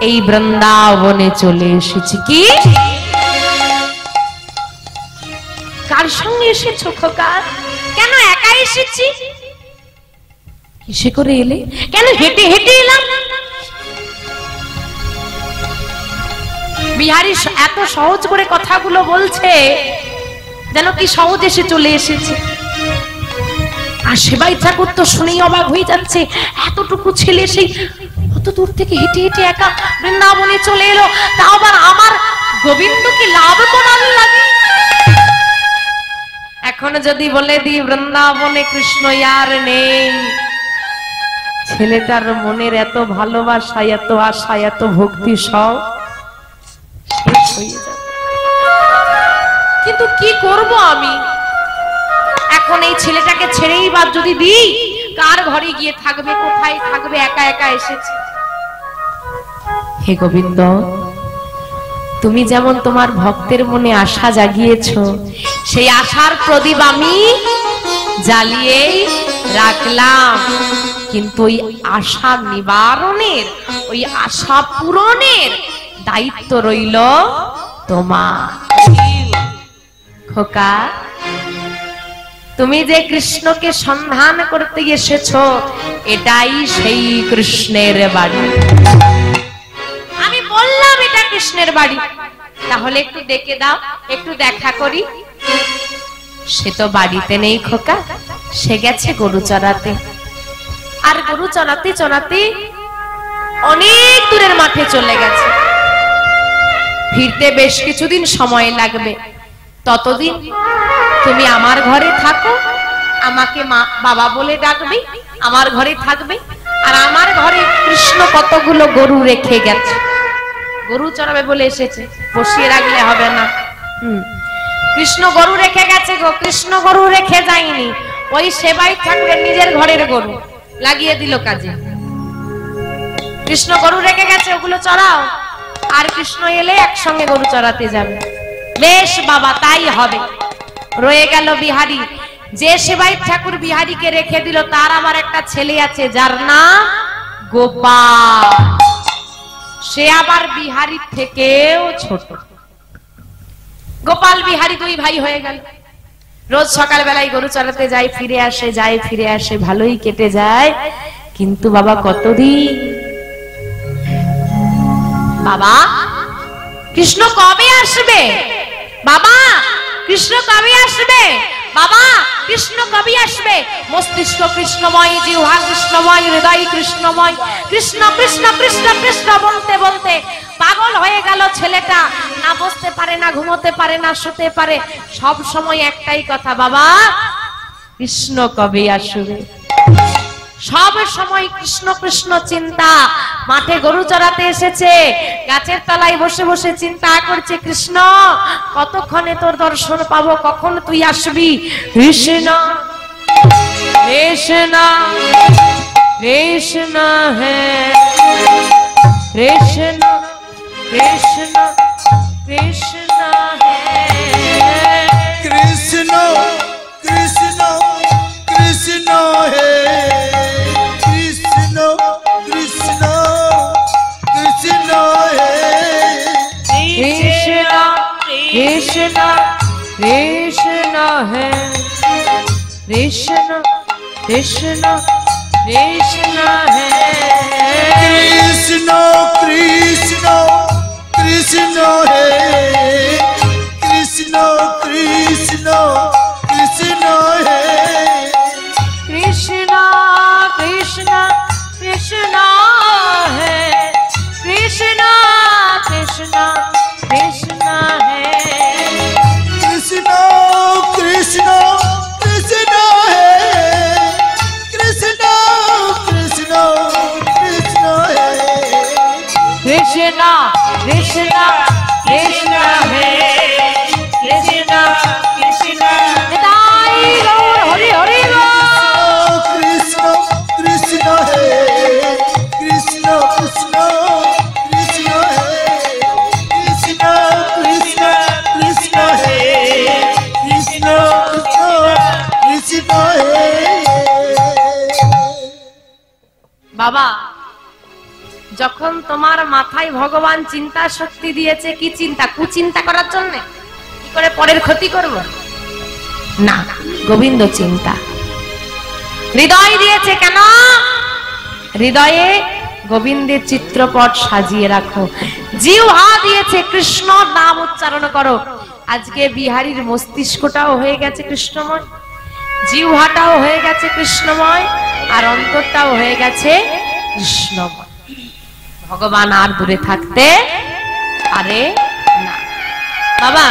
এই বৃন্দাবনে চলে এসেছি। কি কার সঙ্গে এসেছো খোকা? কেন একা এসেছি? কিসে করে এলে? কেন হেঁটে হেঁটে এলাম? বিহারী এত সহজ করে কথাগুলো বলছে যেন কি সহজ এসে চলে এসেছে। আর সেবাই ঠাকুর তো শুনেই অবাক হয়ে যাচ্ছে, এতটুকু ছেলে সেই কত দূর থেকে হেঁটে হেঁটে একা বৃন্দাবনে চলে এলো, তাও আবার আমার গোবিন্দকে লাভ করার লাগে। এখন যদি বলে দি বৃন্দাবনে কৃষ্ণ আর নেই, ছেলেটার মনের এত ভালোবাসা, এত আশা, এত ভক্তি সব শেষ হয়ে যাবে। কিন্তু কি করব আমি এখন? এই ছেলেটাকে ছেড়েই বা যদি দিই, কার ঘরে গিয়ে থাকবে, কোথায় থাকবে? একা একা এসেছে। হে গোবিন্দ, তুমি যেমন তোমার ভক্তের মনে আশা জাগিয়েছো, সেই আশার প্রদীপ আমি জ্বালিয়ে রাখলাম, কিন্তু ওই আশা নিবারণের, ওই আশা পূরণের দায়িত্ব রইল তোমার। খোকা, তুমি যে কৃষ্ণকে সন্ধান করতে এসেছো, এটাই সেই কৃষ্ণের বাড়ি। আমি বললাম এটা কৃষ্ণের বাড়ি, তাহলে একটু ডেকে দাও, একটু দেখা করি। সে তো বাড়িতে নেই খোকা, সে গেছে গরু চড়াতে। আর গরু চড়াতে চড়াতে অনেক দূরের মাঠে চলে গেছে, ফিরতে বেশ কিছুদিন সময় লাগবে। ততদিন তুমি আমার ঘরে থাকো, আমাকে মা বাবা বলে ডাকবে, আমার ঘরে থাকবে। আর আমার ঘরে কৃষ্ণ কতগুলো গরু রেখে গেছে, গরু চড়াবে বলে এসেছে, বসিয়ে রাখলে হবে না। কৃষ্ণ গরু রেখে গেছে গো, কৃষ্ণ গরু রেখে যায়নি, ওই সেবাই ঠাকুরের নিজের ঘরের গরু লাগিয়ে দিল কাজে। কৃষ্ণ গরু রেখে গেছে, ওগুলো চড়াও, আর কৃষ্ণ এলে একসঙ্গে গরু চড়াতে যাবে। বেশ বাবা, তাই হবে। রয়ে গেল বিহারী। যে সেবাই ঠাকুর বিহারীকে রেখে দিল, তার আবার একটা ছেলে আছে, যার নাম গোপাল। সে আবার বিহারীর থেকেও ছোট। গোপাল বিহারী দুই ভাই হয়ে গেল। রোজ সকাল বেলায় গরু চড়াতে যায়, ফিরে আসে, যায় ফিরে আসে, ভালোই কেটে যায়। কিন্তু বাবা কতদিন, বাবা কৃষ্ণ কবে আসবে? বাবা কৃষ্ণ কবে আসবে? বাবা কৃষ্ণ কবে আসবে? মস্তিষ্ক কৃষ্ণময়, জিহ্বা কৃষ্ণময়, হৃদয় কৃষ্ণময়, কৃষ্ণ কৃষ্ণ কৃষ্ণ কৃষ্ণ বলতে বলতে পাগল হয়ে গেল ছেলেটা। না বসতে পারে, না ঘুমোতে পারে, না শুতে পারে, সব সময় একটাই কথা, বাবা কৃষ্ণ কবে আসবে?
সব সময় কৃষ্ণ কৃষ্ণ চিন্তা। মাঠে গরু চড়াতে এসেছে, গাছের তলায় বসে বসে চিন্তা করছে, কৃষ্ণ কতক্ষণে তোর দর্শন পাবো, কখন তুই আসবি। কৃষ্ণ কৃষ্ণ কৃষ্ণ হে কৃষ্ণ কৃষ্ণ কৃষ্ণ হে
কৃষ্ণ কৃষ্ণ কৃষ্ণ হে কৃষ্ণ কৃষ্ণ কৃষ্ণ হে
কৃষ্ণ কৃষ্ণ কৃষ্ণ হে কৃষ্ণ কৃষ্ণ কৃষ্ণ হে
কৃষ্ণ কৃষ্ণ কৃষ্ণ হে কৃষ্ণ কৃষ্ণ কৃষ্ণ হে
কৃষ্ণ কৃষ্ণ কৃষ্ণ হে কৃষ্ণ কৃষ্ণ কৃষ্ণ হে
কৃষ্ণ কৃষ্ণ কৃষ্ণ হে কৃষ্ণ কৃষ্ণ কৃষ্ণ হে
কৃষ্ণ কৃষ্ণ কৃষ্ণ হে কৃষ্ণ কৃষ্ণ নিতাই গৌর হরি হরি বল।
কৃষ্ণ কৃষ্ণ হে কৃষ্ণ কৃষ্ণ কৃষ্ণ হে কৃষ্ণ কৃষ্ণ কৃষ্ণ হে কৃষ্ণ কৃষ্ণ হে
বাবা, যখন তোমার মাথায় ভগবান চিন্তা শক্তি দিয়েছে, কি চিন্তা? কুচিন্তা করার জন্য, কি করে পরের ক্ষতি করব না, গোবিন্দ চিন্তা। হৃদয় দিয়েছে কেন? হৃদয়ে গোবিন্দের চিত্রপট সাজিয়ে রাখো। জিহ্বা দিয়েছে কৃষ্ণ নাম উচ্চারণ করো। আজকে বিহারীর মস্তিষ্কটাও হয়ে গেছে কৃষ্ণময়, জিহ্বাটাও হয়ে গেছে কৃষ্ণময়, আর অন্তরটাও হয়ে গেছে কৃষ্ণময়। ভগবান আর দূরে থাকতে পারে না। বাবা,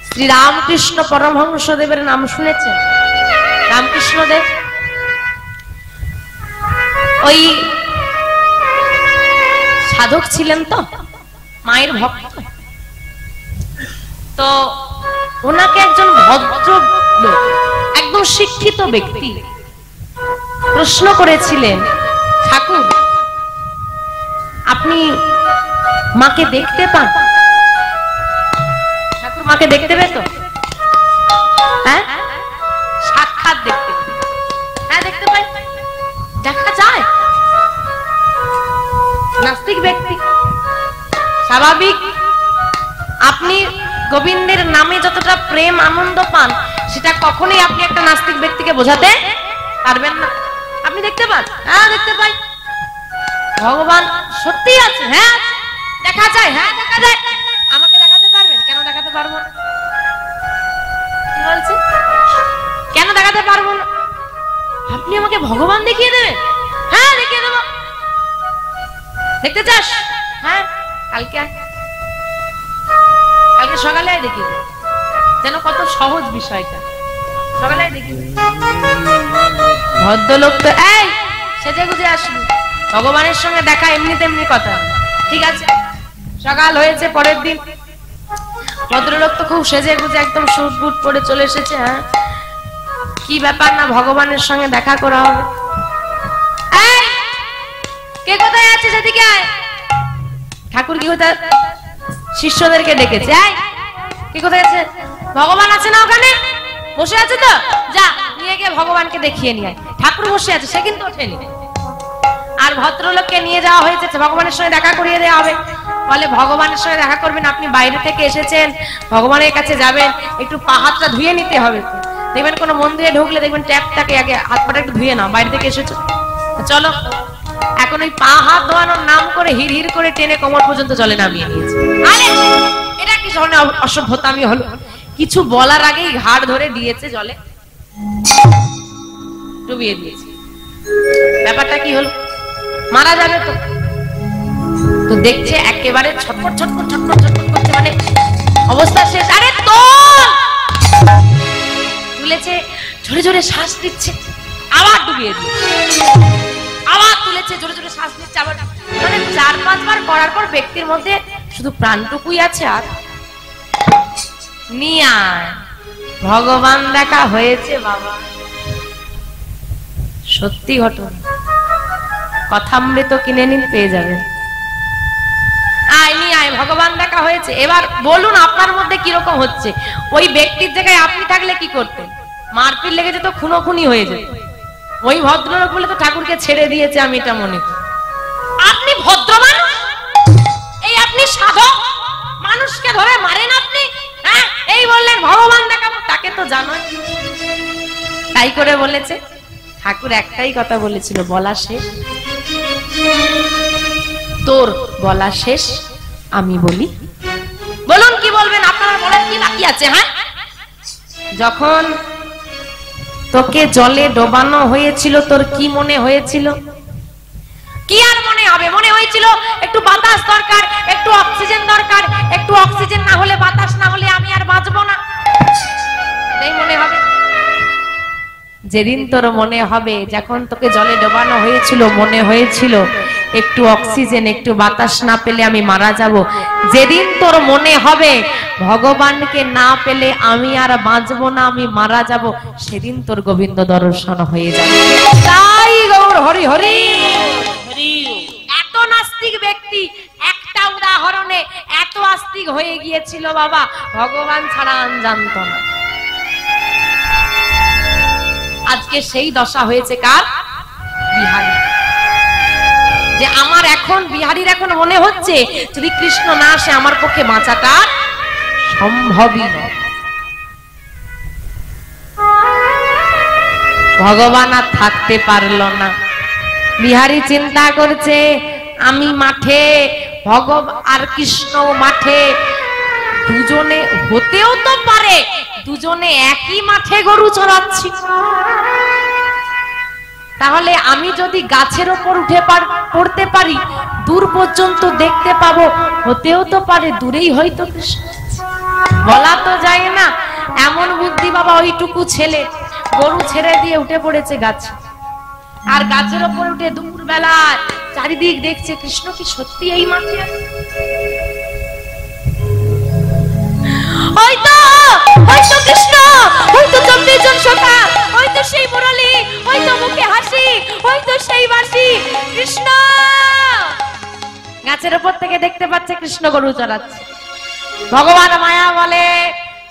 শ্রী রামকৃষ্ণ পরমহংস দেবের নাম শুনেছেন? রামকৃষ্ণ দেব ওই সাধক ছিলেন তো, মায়ের ভক্ত। তো ওনাকে একজন ভদ্র লোক, একদম শিক্ষিত ব্যক্তি প্রশ্ন করেছিলেন, ঠাকুর আপনি মাকে দেখতে পান? ঠাকুর মাকে দেখতে পেত? হ্যাঁ, সাক্ষাৎ দেখতে? হ্যাঁ দেখতে পাই। দেখা যায়? নাস্তিক ব্যক্তি, স্বাভাবিক। আপনি গোবিন্দের নামে যতটা প্রেম আনন্দ পান, সেটা কখনোই আপনি একটা নাস্তিক ব্যক্তিকে বোঝাতে পারবেন না। আপনি দেখতে পান? হ্যাঁ দেখতে পাই। ভগবান সত্যি আছে? হ্যাঁ দেখা যায়। হ্যাঁ দেখা যায়। আমাকে দেখাতে পারবেন? কেন দেখাতে পারবো না? কি বলছি? কেন দেখাতে পারবো না? আপনি আমাকে ভগবান দেখিয়ে দেবেন? হ্যাঁ দেখিয়ে দেবো। দেখতে চাস? হ্যাঁ কালকে আয়, কালকে সকালে আয় দেখিয়ে দেবো। যেন কত সহজ বিষয়টা, সকালে আয় দেখিয়ে দেবো। ভদ্রলোক তো এই সেজে গুজে আসবি, ভগবানের সঙ্গে দেখা এমনি তেমনি কথা, ঠিক আছে? সকাল হয়েছে পরের দিন, ভদ্রলোক তো খুব সেজে গুজে একদম স্যুট বুট পরে চলে এসেছে। হ্যাঁ কি ব্যাপার না, ভগবানের সঙ্গে দেখা করা হবে। এই কে কোথায় আছে সেদিকে আয়। ঠাকুর কি কোথায়? শিষ্যদেরকে ডেকেছে, আয় কে কোথায় আছে? ভগবান আছে না ওখানে? বসে আছে তো, যা নিয়ে গিয়ে ভগবানকে দেখিয়ে নিয়ে আয়। ঠাকুর বসে আছে, সে কিন্তু ওঠেনি। আর ভদ্রলোককে নিয়ে যাওয়া হয়েছে, ভগবানের সঙ্গে দেখা করিয়ে দেওয়া হবে। বলে ভগবানের সঙ্গে দেখা করবেন, আপনি বাইরে থেকে এসেছেন, ভগবানের কাছে যাবেন, একটু পা হাতটা ধুয়ে নিতে হবে। দেখবেন কোনো মন্দিরে ঢুকলে দেখবেন ট্যাপটাকে আগে হাত পাটা একটু ধুয়ে নাও, বাইরে থেকে এসেছো। চলো, এখন ওই পা হাত ধোয়ানোর নাম করে হির হির করে টেনে কোমর পর্যন্ত জলে নামিয়ে নিয়েছে। আরে এটা কি ধরনের অসভ্যতামি হলো? কিছু বলার আগেই ঘাড় ধরে দিয়েছে জলে, ডুবিয়ে দিয়েছে। ব্যাপারটা কি হলো? মারা যাবে তো। তো দেখছে একেবারে ছটফট ছটফট ছটফট ছটফট করছে, মানে অবস্থা শেষ। আরে তো তুলেছে, জোরে জোরে শ্বাস দিচ্ছে,
আবার ডুবিয়ে দিয়ে আবার তুলেছে, জোরে জোরে শ্বাস নিচ্ছে আবার, মানে 4-5 বার করার পর ব্যক্তির মধ্যে শুধু প্রাণটুকুই আছে। আর নিয়ে আয়, ভগবান দেখা হয়েছে বাবা, সত্যি ঘটনা, কথামৃত কিনে নিন পেয়ে যাবেন। আয় নিয়ে আয়, ভগবান দেখা হয়েছে। এবার বলুন আপনার মধ্যে কিরকম হচ্ছে? ওই ব্যক্তির জায়গায় আপনি থাকলে কি করতেন? মারপিট লেগে যেত, খুনোখুনি হয়ে যেত। ওই ভদ্রলোক বলে তো ঠাকুরকে ছেড়ে দিয়েছে, আমি এটা মনে করি। আপনি ভদ্র মানুষ, এই আপনি সাধক, মানুষকে ধরে মারেন আপনি, হ্যাঁ? এই বললেন ভগবান দেখাবো, তাকে তো জানো। তাই করে বলেছে ঠাকুর, একটাই কথা বলেছিল, বলা শেষ। তোর বলা শেষ, আমি বলি। বলুন কি বলবেন আপনারা, বলেন কি বাকি আছে? হ্যাঁ, যখন তোকে জলে ডোবানো হয়েছিল তোর কি মনে হয়েছিল? কি আর মনে হবে? মনে হয়েছিল একটু বাতাস দরকার, একটু অক্সিজেন দরকার, একটু অক্সিজেন না হলে, বাতাস না হলে আমি আর বাঁচবো না, এই মনে হবে। যেদিন তোর মনে হবে, যখন তোকে জলে ডোবানো হয়েছিল মনে হয়েছিল একটু অক্সিজেন, একটু বাতাস না পেলে আমি মারা যাব, যেদিন তোর মনে হবে ভগবানকে না পেলে আমি আর বাঁচবো না, আমি মারা যাব, সেদিন তোর গোবিন্দ দর্শন হয়ে যাবে। তাই গৌর হরি হরি। এত নাস্তিক ব্যক্তি একটা উদাহরণে এত আস্তিক হয়ে গিয়েছিল বাবা, ভগবান ছাড়া জানতো না। আজকে সেই দশা হয়েছে কার? বিহারী। যে আমার এখন, বিহারীর এখন মনে হচ্ছে যদি কৃষ্ণ না আসে আমার পক্ষে বাঁচাটা সম্ভবই নয়। ভগবান আর থাকতে পারলো না। বিহারী চিন্তা করছে, আমি মাঠে, ভগবান আর কৃষ্ণ মাঠে, দুজনে হতেও তো পারে দুজনে একই মাঠে গরু চড়াচ্ছি, তাহলে আমি যদি গাছের ওপর উঠে পড়তে পারি, দূর পর্যন্ত দেখতে পাবো, হতেও তো পারে দূরেই হয়তো কৃষ্ণ, বলা তো যায় না। এমন বুদ্ধি বাবা, ওইটুকু ছেলে গরু ছেড়ে দিয়ে উঠে পড়েছে গাছে, আর গাছের ওপর উঠে দুপুর বেলা চারিদিক দেখছে কৃষ্ণ কি সত্যি এই মাঠে আছে? হয়তো কৃষ্ণ, হয়তো 24 জন সখা, হয়তো সেই মুরলী, হয়তো মুখে হাসি, হয়তো সেই বাঁশি। কৃষ্ণ গাছের উপর থেকে দেখতে পাচ্ছে কৃষ্ণ গরু চড়াচ্ছে। ভগবান মায়া বলে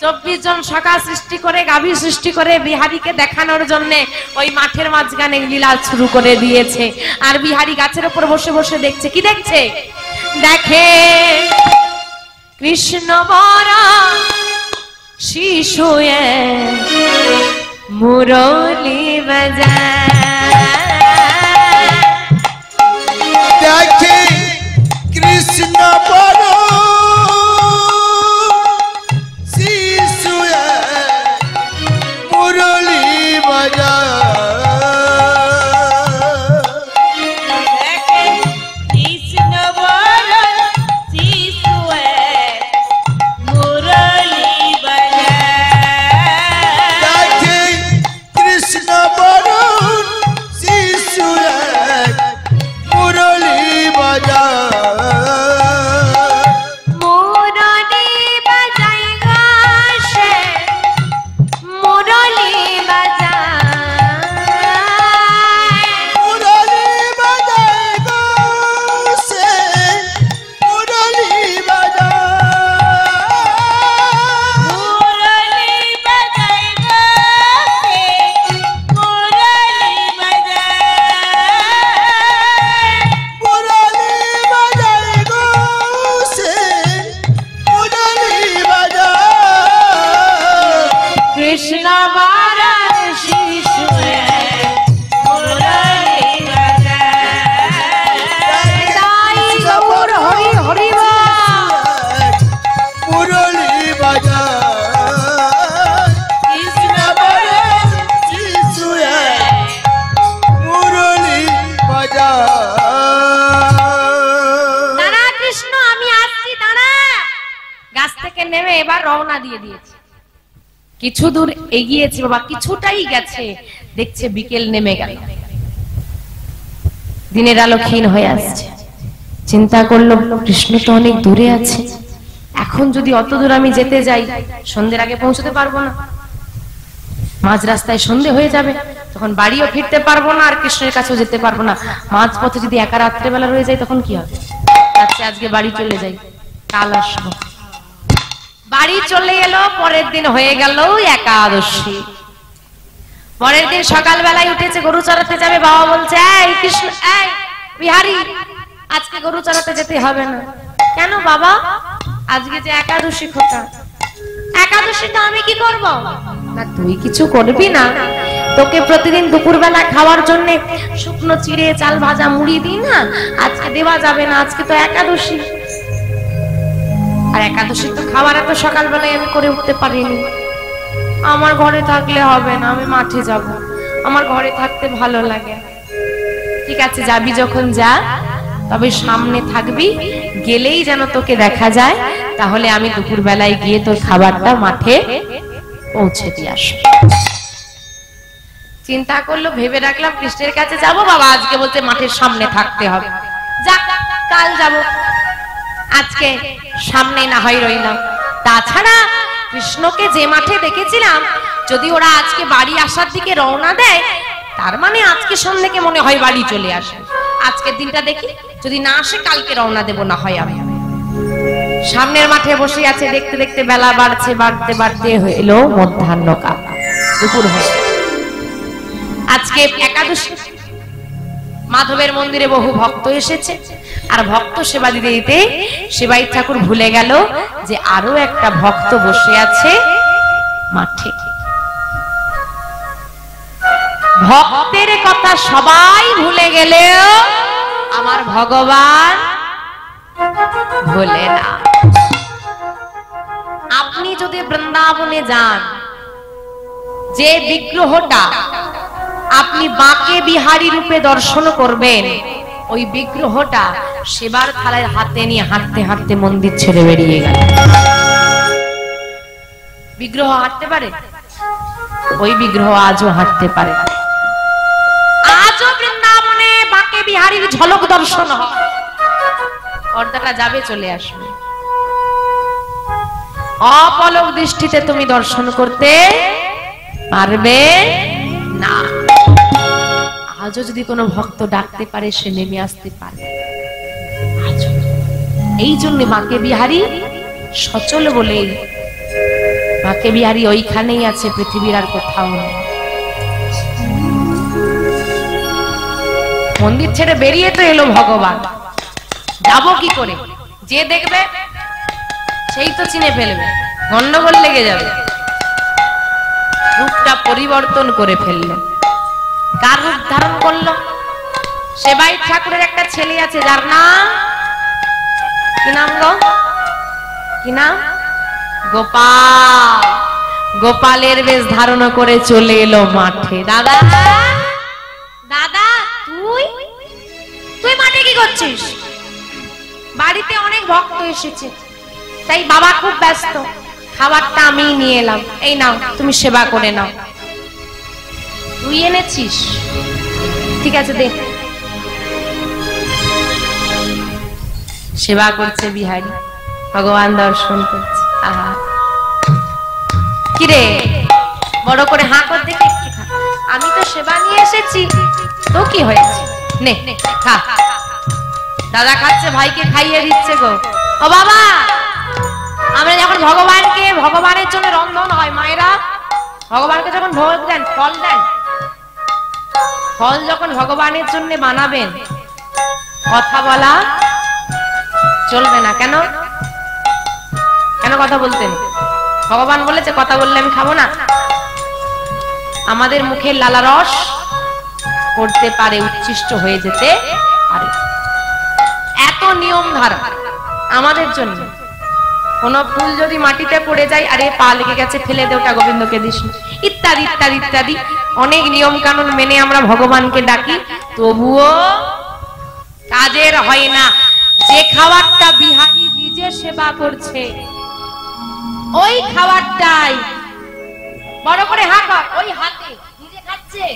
24 জন সখা সৃষ্টি করে, গাভী সৃষ্টি করে বিহারীকে দেখানোর জন্য ওই মাঠের মাঝখানে লীলা শুরু করে দিয়েছে। আর বিহারী গাছের উপর বসে বসে দেখছে। কি দেখছে? দেখে কৃষ্ণ বরা শিশু মুরলী বাজায়,
দেখে কৃষ্ণ বড় শিশু মুরলী বাজায়,
কৃষ্ণ বড় শিশু মুরলী বাজায়,
দেখে কৃষ্ণ বড় শিশু মুরলী বাজায়,
মুরলী বাজাই গো সে মুরলী বাজায়,
মুরলী বাজায় গো সে মুরলী বাজায়,
মুরলী বাজায় গো সে মুরলী বাজায়,
মুরলী বাজায় গো সে মুরলী বাজায়,
কৃষ্ণ বরা শিশু
মুরলী বাজায়,
তাই গৌর হরি হরি
মুরলী বাজায়,
কৃষ্ণ বড়
শিশু মুরলী বাজায়।
দাঁড়া কৃষ্ণ, আমি আসছি, দাঁড়া। গাছ থেকে নেমে এবার রওনা দিয়ে দিয়েছে। কিছু দূর এগিয়েছে বাবা, কিছুটাই গেছে, দেখছে বিকেল নেমে গেল, দিনের আলো ক্ষীণ হয়ে আসছে। চিন্তা করলো কৃষ্ণ তো অনেক দূরে আছে, এখন যদি অত দূর আমি যেতে যাই সন্ধ্যের আগে পৌঁছতে পারবো না, মাঝ রাস্তায় সন্ধে হয়ে যাবে, তখন বাড়িও ফিরতে পারবো না আর কৃষ্ণের কাছেও যেতে পারবো না। মাঝ পথে যদি একা রাত্রেবেলা রয়ে যায় তখন কি হবে? আচ্ছা আজকে বাড়ি চলে যাই, কাল আসবো। বাড়ি চলে এলো, পরের দিন হয়ে গেল একাদশী। পরের দিন সকালবেলায় উঠেছে, গরু চড়াতে যাবে। বাবা বলছে, এই কৃষ্ণ, এই বিহারী, আজকে গরু চড়াতে যেতে হবে না। কেন বাবা? আজকে যে একাদশী খোকা। একাদশী তো আমি কি করব? না তুই কিছু করবি না, তোকে প্রতিদিন দুপুরবেলা খাওয়ার জন্য শুকনো চিড়ে, চাল ভাজা, মুড়ি দিই না, আজকে দেওয়া যাবে না, আজকে তো একাদশী। আর একাদশী তো খাবার এত সকালবেলায় আমি করে উঠতে পারিনি। আমার ঘরে থাকলে হবে না, আমি মাঠে যাব, আমার ঘরে থাকতে ভালো লাগে। ঠিক আছে যাবি যখন যা, তবে সামনে থাকবি, গেলেই যেন তোকে দেখা যায়, তাহলে আমি দুপুর বেলায় গিয়ে তোর খাবারটা মাঠে পৌঁছে দিয়ে আসবো। চিন্তা করলো, ভেবে রাখলাম কৃষ্ণের কাছে যাব, বাবা আজকে বলতে মাঠের সামনে থাকতে হবে, যাক কাল যাব, আজকে সামনে না হয় রইলাম। তাছাড়া কৃষ্ণকে যে মাঠে দেখেছিলাম, যদি ওরা আজকে বাড়ি আসার দিকে রওনা দেয়, তার মানে আজকে সন্ধ্যেকে মনে হয় বাড়ি চলে আসে। আজকের দিনটা দেখি, যদি না আসে কালকে রওনা দেব না হয় আমি। সামনের মাঠে বসে আছে, দেখতে দেখতে বেলা বাড়ছে, বাড়তে বাড়তে এলো মধ্যাহ্নকাল, দুপুর হয়ে। আজকে একাদশী, মাধবের মন্দিরে বহু ভক্ত এসেছে, আর ভক্ত সেবা দিতে দিতে সেবাই ঠাকুর ভুলে গেল যে আরো একটা ভক্ত বসে আছে মাঠে। ভক্তের কথা সবাই ভুলে গেলেও আমার ভগবান ভোলে না। আপনি যদি বৃন্দাবনে যান, যে বিগ্রহটা আপনি বাঁকে বিহারী রূপে দর্শন করবেন, ওই বিগ্রহটা সেবার থালায় হাতে নিয়ে হাঁটতে হাঁটতে মন্দির ছেড়ে বেরিয়ে গেল। বিগ্রহ হাঁটতে পারে? ওই বিগ্রহ আজও হাঁটতে পারে। আজও বৃন্দাবনে বাঁকে বিহারীর ঝলক দর্শন হয়, পর্দাটা যাবে চলে আসবে, অপলক দৃষ্টিতে তুমি দর্শন করতে পারবে না। আজও যদি কোনো ভক্ত ডাকতে পারে, সে নেমে আসতে পারে। এই জন্য বাঁকে বিহারী সচল বলে, বাঁকে বিহারী ওইখানেই আছে, পৃথিবীর আর কোথাও নেই। মন্দির ছেড়ে বেরিয়ে তো এলো ভগবান, যাবো কি করে? যে দেখবে সেই তো চিনে ফেলবে, গন্ডগোল লেগে যাবে। রূপটা পরিবর্তন করে ফেললো। কার রূপ ধারণ করলো? সেবাই ঠাকুরের একটা ছেলে আছে, যার নাম কি নাম গো? কি নাম? গোপাল। গোপালের বেশ ধারণ করে চলে এলো মাঠে। দাদা, দাদা, তুই তুই মাঠে কি করছিস? বাড়িতে অনেক ভক্ত এসেছে, তাই বাবা খুব ব্যস্ত, খাবারটা আমি নিয়ে এলাম, এই নাও তুমি সেবা করে নাও। তুই এনেছিস? ঠিক আছে দে। সেবা করছে বিহারী, ভগবান দর্শন করছে। আহা, কিরে বড় করে হাঁ কর দেখে, আমি তো সেবা নিয়ে এসেছি, তো কি হয়েছে, নে খা। দাদা খাচ্ছে, ভাইকে খাইয়ে দিচ্ছে গো। ও বাবা, আমরা যখন ভগবানকে, ভগবানের জন্য রন্ধন হয়, মায়েরা ভগবানকে যখন ভোগ দেন, ফল দেন, ফল যখন ভগবানের জন্য বানাবেন, কথা বলা চলবে না। কেন? কেন কথা বলতেন? ভগবান বলেছে কথা বললে আমি খাবো না। আমাদের মুখের লালা রস পড়তে পারে, উচ্ছিষ্ট হয়ে যেতে পারে, এত নিয়ম ধারা আমাদের জন্য। কোন ফুল যদি মাটিতে পড়ে যায়, আরে পা লেগে গেছে, ফেলে দে, ওটা গোবিন্দকে দিস, ইত্যাদি ইত্যাদি ইত্যাদি অনেক নিয়ম কানুন মেনে আমরা ভগবানকে ডাকি, তবুও কাজের হয় না। যে খাবারটা বিহারী নিজে সেবা করছে, ওই খাবারটাই বড় করে হাত, ওই হাতে নিজে খাচ্ছে,
খাচ্ছে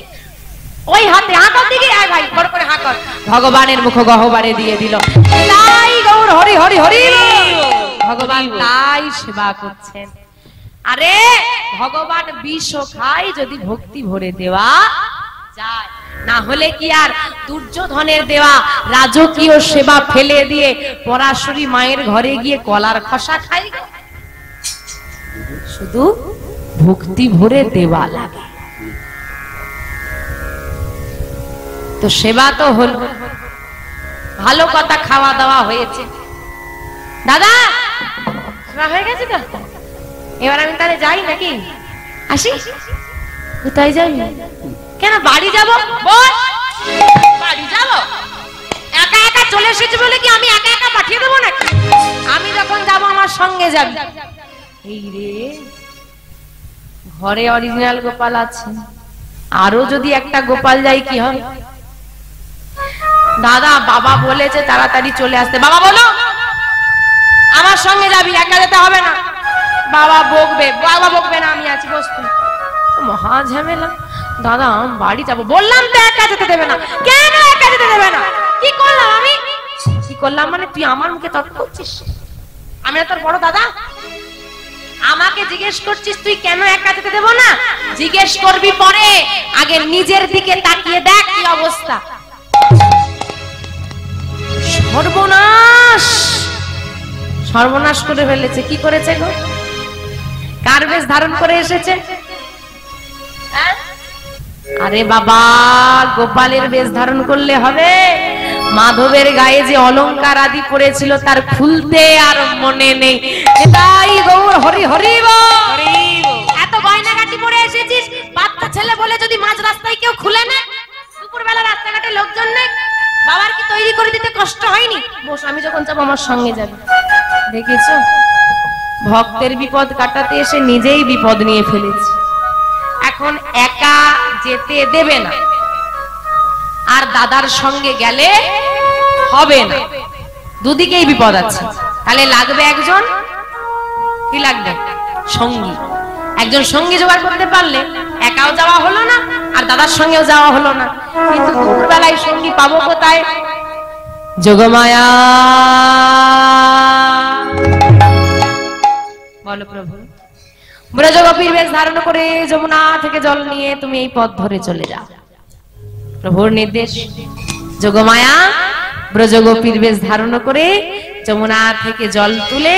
ওই হাতে হাঁকার দিকে আয় ভাই বড় করে হাঁকার ভগবানের মুখ গহ্বরে দিয়ে দিল তাই গৌর হরি হরি হরি ভগবান তাই সেবা করছেন আরে ভগবান বিষ খায় যদি ভক্তি ভরে দেওয়া যায় না হলে কি আর দুর্যোধনের দেওয়া রাজকীয় সেবা ফেলে দিয়ে পরাশরী মায়ের ঘরে গিয়ে কলার খসা খাই শুধু ভক্তি ভরে দেওয়া লাগে তো সেবা তো হল ভালো কথা খাওয়া দাওয়া হয়েছে দাদা সেবা হয়ে গেছে তো এবার আমি তাহলে যাই নাকি আসি কোথায় যাই কেন বাড়ি যাব বল বাড়ি যাব একা একা চলে এসেছি বলে কি আমি একা একা পাঠিয়ে দেবো নাকি আমি যখন যাব আমার সঙ্গে যাবি এই রে ঘরে অরিজিনাল গোপাল আছে আরো যদি একটা গোপাল যাই কি হয় দাদা বাবা বলেছে তাড়াতাড়ি চলে আসতে বাবা বলো আমার সঙ্গে যাবি একা যেতে হবে না বাবা বকবে না আমি আছি বসতে মহা ঝামেলা দাদা বাড়ি যাবো বললাম তো একা যেতে দেবে না কেন একা যেতে দেবে না কি করলাম আমি কি করলাম মানে তুই আমার মুখে তর্ক করছিস আমি তোর বড় দাদা আমাকে জিজ্ঞেস করছিস তুই কেন একা যেতে দেব না জিজ্ঞেস করবি পরে আগে নিজের দিকে তাকিয়ে দেখ কি অবস্থা সর্বনাশ সর্বনাশ করে ফেলেছে কি করেছে গো কার বেশ ধারণ করে এসেছে আরে বাবা গোপালের বেশ ধারণ করলে হবে মাধবের গায়ে যে অলংকার আদি পড়েছিল তার খুলতে আর মনে নেই তাই গৌর হরি হরি এত গয়নাগাটি পরে এসেছিস বাচ্চা ছেলে বলে যদি মাঝ রাস্তায় কেউ খুলে না দুপুরবেলা রাস্তাঘাটে লোকজন নেই বাবার কি তৈরি করে দিতে কষ্ট হয়নি বস আমি যখন যাবো আমার সঙ্গে যাবে দেখেছো ভক্তের বিপদ কাটাতে এসে নিজেই বিপদ নিয়ে ফেলেছি এখন একা যেতে দেবে না আর দাদার সঙ্গে গেলে হবে না দুদিকেই বিপদ আছে তাহলে লাগবে একজন কি লাগবে সঙ্গী একজন সঙ্গী জোগাড় করতে পারলে একাও যাওয়া হলো না আর দাদার সঙ্গেও যাওয়া হলো না কিন্তু দুপুরবেলায় সঙ্গী পাবো কোথায় যোগমায়া বলো প্রভু ব্রজগোপীর বেশ ধারণ করে যমুনা থেকে জল নিয়ে তুমি এই পথ ধরে চলে যাও প্রভুর নির্দেশ যোগমায়া ব্রজগোপীর বেশ ধারণ করে যমুনা থেকে জল তুলে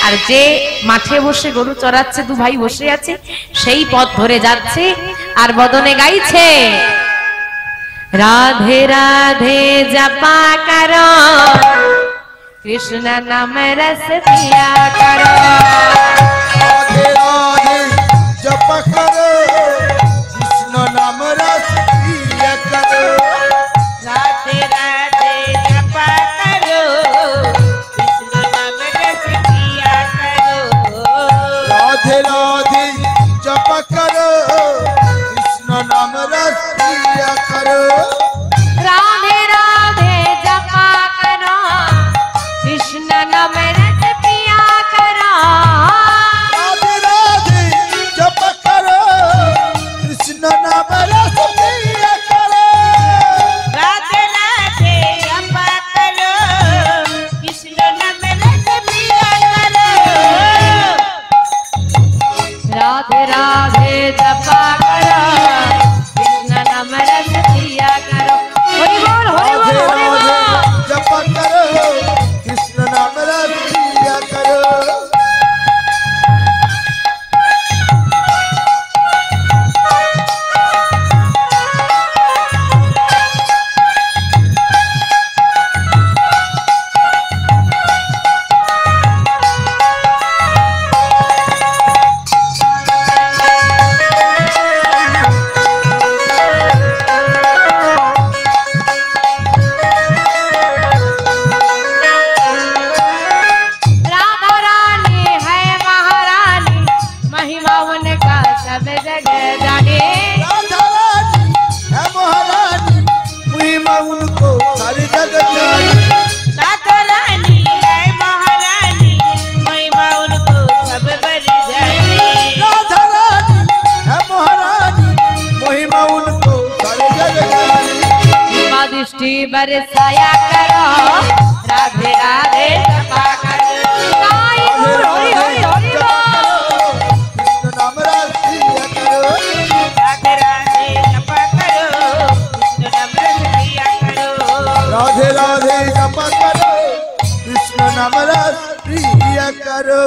আর যে মাঠে বসে গরু চড়াচ্ছে দু ভাই বসে আছে সেই পথ ধরে যাচ্ছে আর বদনে গাইছে রাধে রাধে জপা করো কৃষ্ণ নাম রস পিয়া করো
राधे राधे जप करो कृष्ण नाम रस पिया करो
राधे राधे जपा करो कृष्ण नाम रस पिया करो
राधे राधे जप करो कृष्ण नाम रस पिया करो
राधे राधे जपा करो कृष्ण नाम रस पिया करो
राधे राधे जप करो कृष्ण नाम रस पिया करो
राधे राधे जपा करो कृष्ण नाम रस पिया करो राधे राधे जपा करो कृष्ण नाम रस पिया करो हरि बोल हरि बोल
राधे
हरि
राधे
बोल
जप करो कृष्ण नाम रस पिया करो
बरसाया करो राधे राधे जपा करो ताई बोल हरि हरि हरि
कृष्ण नाम रस पिया करो
राधे राधे जपा करो कृष्ण नाम रस पिया करो
राधे राधे जप करो कृष्ण नाम रस पिया करो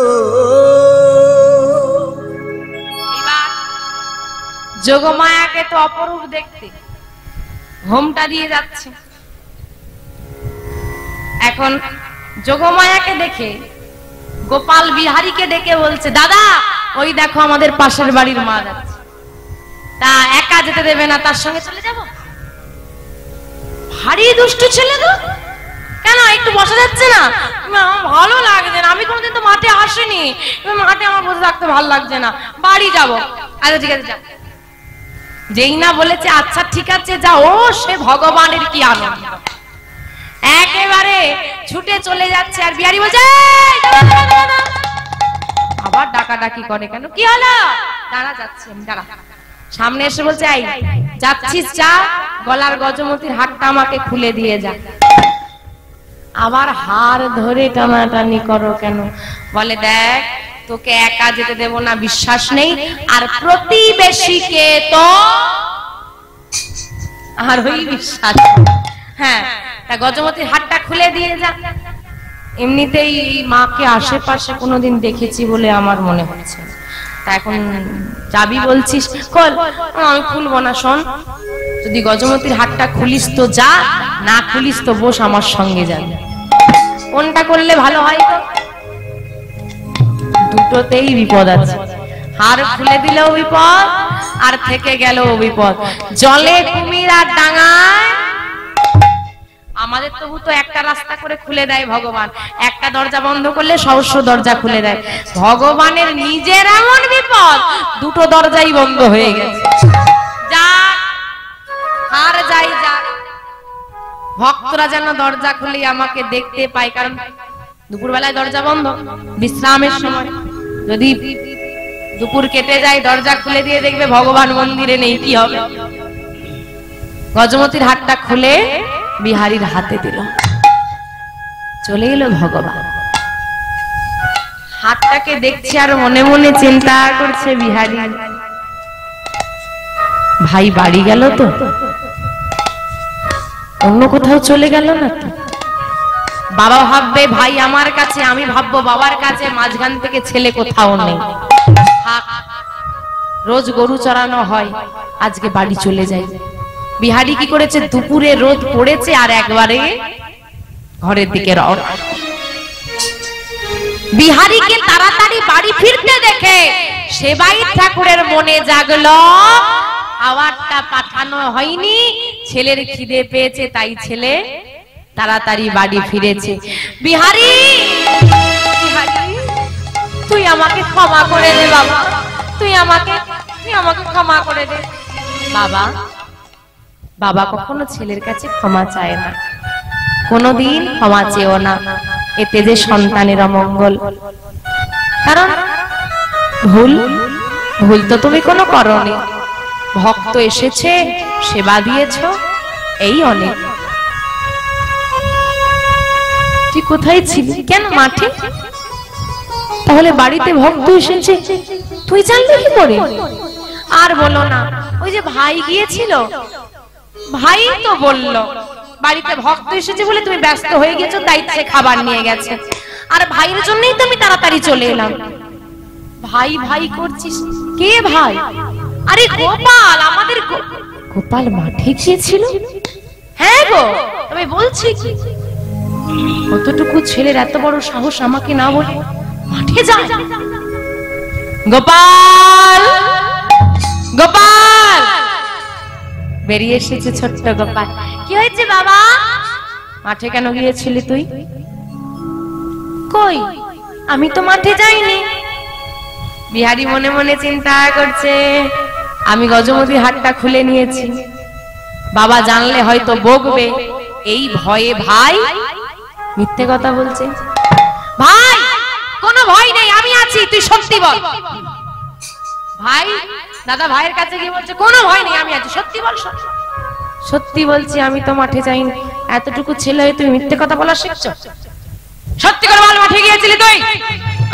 যোগমায়াকে তো অপরূপ দেখতে, ঘোমটা দিয়ে যাচ্ছে। এখন যোগমায়াকে দেখে গোপাল বিহারীকে ডেকে বলছে, দাদা ওই দেখো আমাদের পাশের বাড়ির মা যাচ্ছে, তা একা যেতে দেবে না, তার সঙ্গে চলে যাব? ভারী দুষ্টু ছেলে তো, কেন একটু বসা যাচ্ছে না? ভালো লাগছে না, আমি কোনোদিন তো মাঠে আসিনি, মাঠে আমার বসে থাকতে ভালো লাগছে না, বাড়ি যাবো। আচ্ছা ঠিক আছে যাও। যেই না বলেছে আচ্ছা ঠিক আছে যাও, সে ভগবানের কি আনন্দ, একেবারে ছুটে চলে যাচ্ছে। আর বিহারী বলছে আবার ডাকাডাকি করে, কেন কি হলো? দাঁড়া যাচ্ছে, দাঁড়া। সামনে এসে বলছে এই যাচ্ছিস যা, গলার গজমতির হাতটা আমাকে খুলে দিয়ে যা। আবার হার ধরে টানাটানি করো কেন? বলে দেখ তোকে একা যেতে দেব না, বিশ্বাস নেই, আর প্রতিবেশীকে তো আর ওই বিশ্বাস। হ্যাঁ, তা গজমতির হাতটা খুলে দিয়ে যা। এমনিতেই মাকে আশেপাশে কোনোদিন দেখেছি বলে আমার মনে হচ্ছে, তা এখন যাবি বলছিস, খোল। আমি খুলবো না, শোন, যদি গজমতির হাতটা খুলিস তো যা, না খুলিস তো বস আমার সঙ্গে যাবি। কোনটা করলে ভালো হয়? তো দুটোতেই বিপদ আছে, হার খুলে দিলেও বিপদ, আর থেকে গেলেও বিপদ। জলে কুমির আর ডাঙায়, আমাদের তবু তো একটা রাস্তা করে খুলে দেয় ভগবান, একটা দরজা বন্ধ করলে সহস্র দরজা খুলে দেয়। ভগবানের নিজের এমন বিপদ, দুটো দরজাই বন্ধ হয়ে গেছে। যা হার যাই যা, ভক্তরা যেন দরজা খুলে আমাকে দেখতে পায়, কারণ দুপুরবেলায় দরজা বন্ধ, বিশ্রামের সময়। যদি দুপুর কেটে যায়, দরজা খুলে দিয়ে দেখবে ভগবান মন্দিরে নেই, কি হবে? গজমতির হাতটা খুলে বিহারীর হাতে দিল, চলে এলো ভগবান। হাতটাকে দেখছে আর মনে মনে চিন্তা করছে বিহারী, ভাই বাড়ি গেল তো, অন্য কোথাও চলে গেল না তো? বাবা ভাববে ভাই আমার কাছে, আমি ভাববো বাবার কাছে, মাঝখান থেকে ছেলে কোথাও নেই। রোজ গরু চড়ানো হয়, আজকে বাড়ি চলে যাই। বিহারী কি করেছে, দুপুরে রোদ পড়েছে আর একবারে ঘরের দিকে রওনা। বিহারীকে তাড়াতাড়ি বাড়ি ফিরতে দেখে সেবাই ঠাকুরের মনে জাগলো, খাবারটা পাঠানো হয়নি, ছেলের খিদে পেয়েছে, তাই ছেলে তাড়াতাড়ি বাড়ি ফিরেছে। বিহারী, তুই আমাকে ক্ষমা করে দে বাবা, তুই আমাকে ক্ষমা করে দে। বাবা, বাবা কখনো ছেলের কাছে ক্ষমা চায় না, কোনোদিন ক্ষমা চেও না, এতে যে সন্তানের অমঙ্গল। কারণ ভুল তো তুমি কোনো করনি, ভক্ত এসেছে, সেবা দিয়েছ, এই অনেক। তুই কোথায় ছিলি? কেন মাঠে? তাহলে বাড়িতে ভক্ত এসেছে তুই জানলি কি করে? আর বলো না, ওই যে ভাই গিয়েছিল, ভাই তো বললো বাড়িতে ভক্ত এসেছে বলে তুমি ব্যস্ত হয়ে গেছো, তাই সে খাবার নিয়ে গেছে, আর ভাইয়ের জন্যই তো আমি তাড়াতাড়ি চলে এলাম। ভাই ভাই করছিস? কে ভাই? আরে গোপাল, আমাদের গোপাল মাঠে গিয়েছিল। হ্যাঁ গো, তবে বলছি কি, কতটুকু ছেলের এত বড় সাহস আমাকে না বলে মাঠে যায়? গোপাল, গোপাল বেরিয়ে এসেছে ছোট্ট গোপাল। কি হয়েছে বাবা? মাঠে কেন গিয়েছিলি তুই? কই, আমি তো মাঠে যাইনি। বিহারী মনে মনে চিন্তা করছে, আমি গজমতির হাতটা খুলে নিয়েছি, বাবা জানলে হয়তো বকবে, এই ভয়ে ভাই মিথ্যে কথা বলছে। ভাই, কোনো ভয় নেই, আমি আছি, তুই সত্যি বল। ভাই, দাদা ভাইয়ের কাছে গিয়ে বলছে কোনো ভয় নেই, আমি আছি, সত্যি বল। সত্যি বলছি, আমি তো মাঠে যাইনি। এতটুকু ছেলে হয়ে তুমি মিথ্যে কথা বলা শিখছো? সত্যি করে বল, মাঠে গিয়েছিলি তুই?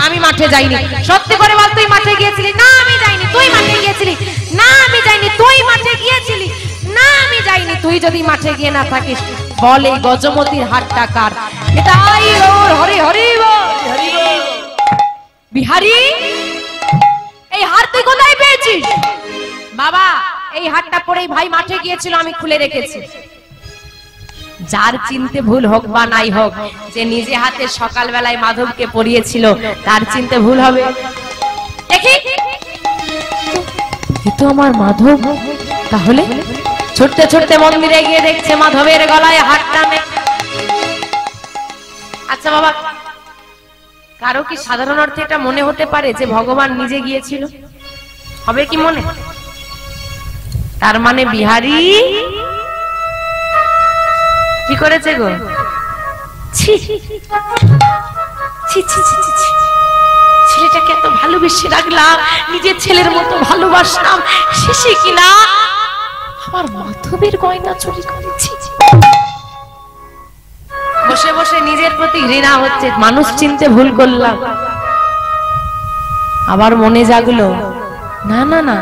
আমি মাঠে যাইনি। সত্যি করে বল, তুই মাঠে গিয়েছিলি? না আমি যাইনি। তুই মাঠে গিয়েছিলি? না আমি যাইনি। তুই মাঠে গিয়েছিলি? না আমি যাইনি। তুই যদি মাঠে গিয়ে না থাকিস বল এই গজমতির হাটটা কার? এটাই ওর। হরি হরি বল। বিহারী, এই হার তুই কোথায় পেয়েছিস? বাবা, এই হারটা পরেই ভাই মাঠে গিয়েছিল, আমি খুলে রেখেছি। যার চিনতে ভুল হোক বা নাই হোক, যে নিজে হাতে সকালবেলায় মাধবকে পরিয়েছিল তার চিনতে ভুল হবে? দেখি তো আমার মাধব। তাহলে ছুটতে ছুটতে মন্দিরে গিয়ে দেখছে মাধবের গলায় হারটা নেই। আচ্ছা বাবা, কারো কি সাধারণ অর্থে এটা মনে হতে পারে যে ভগবান নিজে গিয়েছিল? হবে কি মনে? তার মানে বিহারী কি করেছে গো? ছি ছি ছি ছি ছি, ছেলেটাকে এত ভালোবেসে রাখলাম, নিজের ছেলের মতো ভালোবাসলাম, শেষে কিনা আমার মাধবের গয়না চুরি করেছি। বসে বসে নিজের প্রতি ঘৃণা হচ্ছে, মানুষ চিনতে ভুল করলাম। আবার মনে জাগলো, না না না,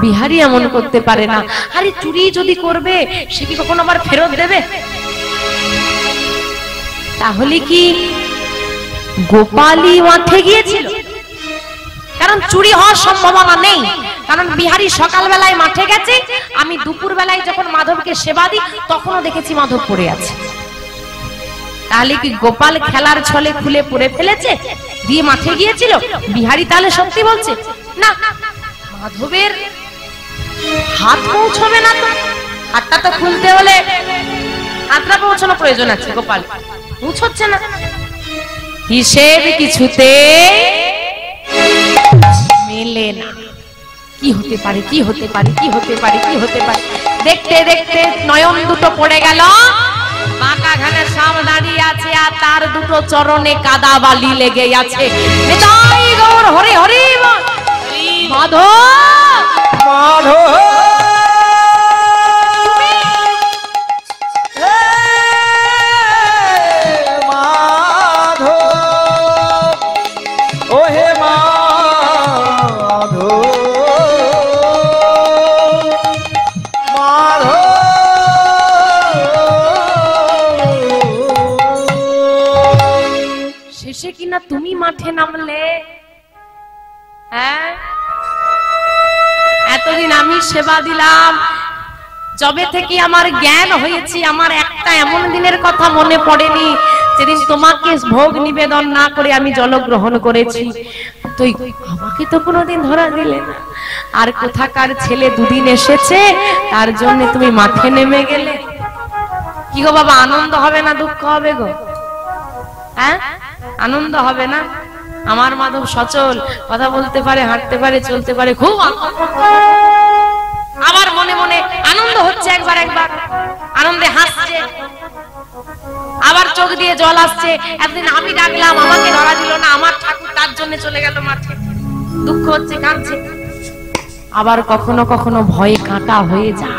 বিহারী এমন করতে পারে না। আরে চুরি যদি করবে সে কি কখনো আবার ফেরত দেবে? তাহলে কি গোপালই মাঠে গিয়েছিল? কারণ চুরি হওয়ার সম্ভাবনা নেই, কারণ বিহারী সকালবেলায় মাঠে গেছে, আমি দুপুর বেলায় যখন মাধবকে সেবা দিই তখনও দেখেছি মাধব পড়ে আছে। তাহলে কি গোপাল খেলার ছলে খুলে পড়ে ফেলেছে দিয়ে মাঠে গিয়েছিল? বিহারী তাহলে সত্যি বলছে? না, মাধবের হাত পৌঁছবে না তো, হাতটা তো খুলতে হলে হাতটা পৌঁছানো প্রয়োজন আছে, গোপাল পৌঁছচ্ছে না। হিসেব কিছুতে মেলে না। কি হতে পারে, কি হতে পারে, কি হতে পারে, কি হতে পারে? দেখতে দেখতে নয়ন দুটো পড়ে গেল, বাঁকা ঘানের সামনে দাঁড়িয়ে আছে আর তার দুটো চরণে কাদা বালি লেগে আছে। নিতাই গৌর হরি হরি বল। মাধব
মাধব
তুমি মাঠে নামলে? হ্যাঁ, এতদিন আমি সেবা দিলাম, যবে থেকে আমার জ্ঞান হয়েছে আমার একটা এমন দিনের কথা মনে পড়েনি যেদিন তোমাকে ভোগ নিবেদন না করে আমি জল গ্রহণ করেছি। তুই আমাকে তো কোনোদিন ধরা দিলে না। আর কোথাকার ছেলে দুদিন এসেছে তার জন্য তুমি মাঠে নেমে গেলে। কি গো বাবা, আনন্দ হবে না দুঃখ হবে গো? হ্যাঁ, আনন্দ হবে না? আমার মাধব সচল, কথা বলতে পারে, হাঁটতে পারে, চলতে পারে, খুব আমার মনে মনে আনন্দ হচ্ছে, একবার একবার আনন্দে হাসছে, আবার চোখ দিয়ে জল আসছে। একদিন আমি ডাকলাম, আমাকে ধরা দিল না, আমার ঠাকুর তার জন্য চলে গেল মাঠে, দুঃখ হচ্ছে, কাঁদছে। আবার কখনো কখনো ভয়ে কাঁটা হয়ে যায়।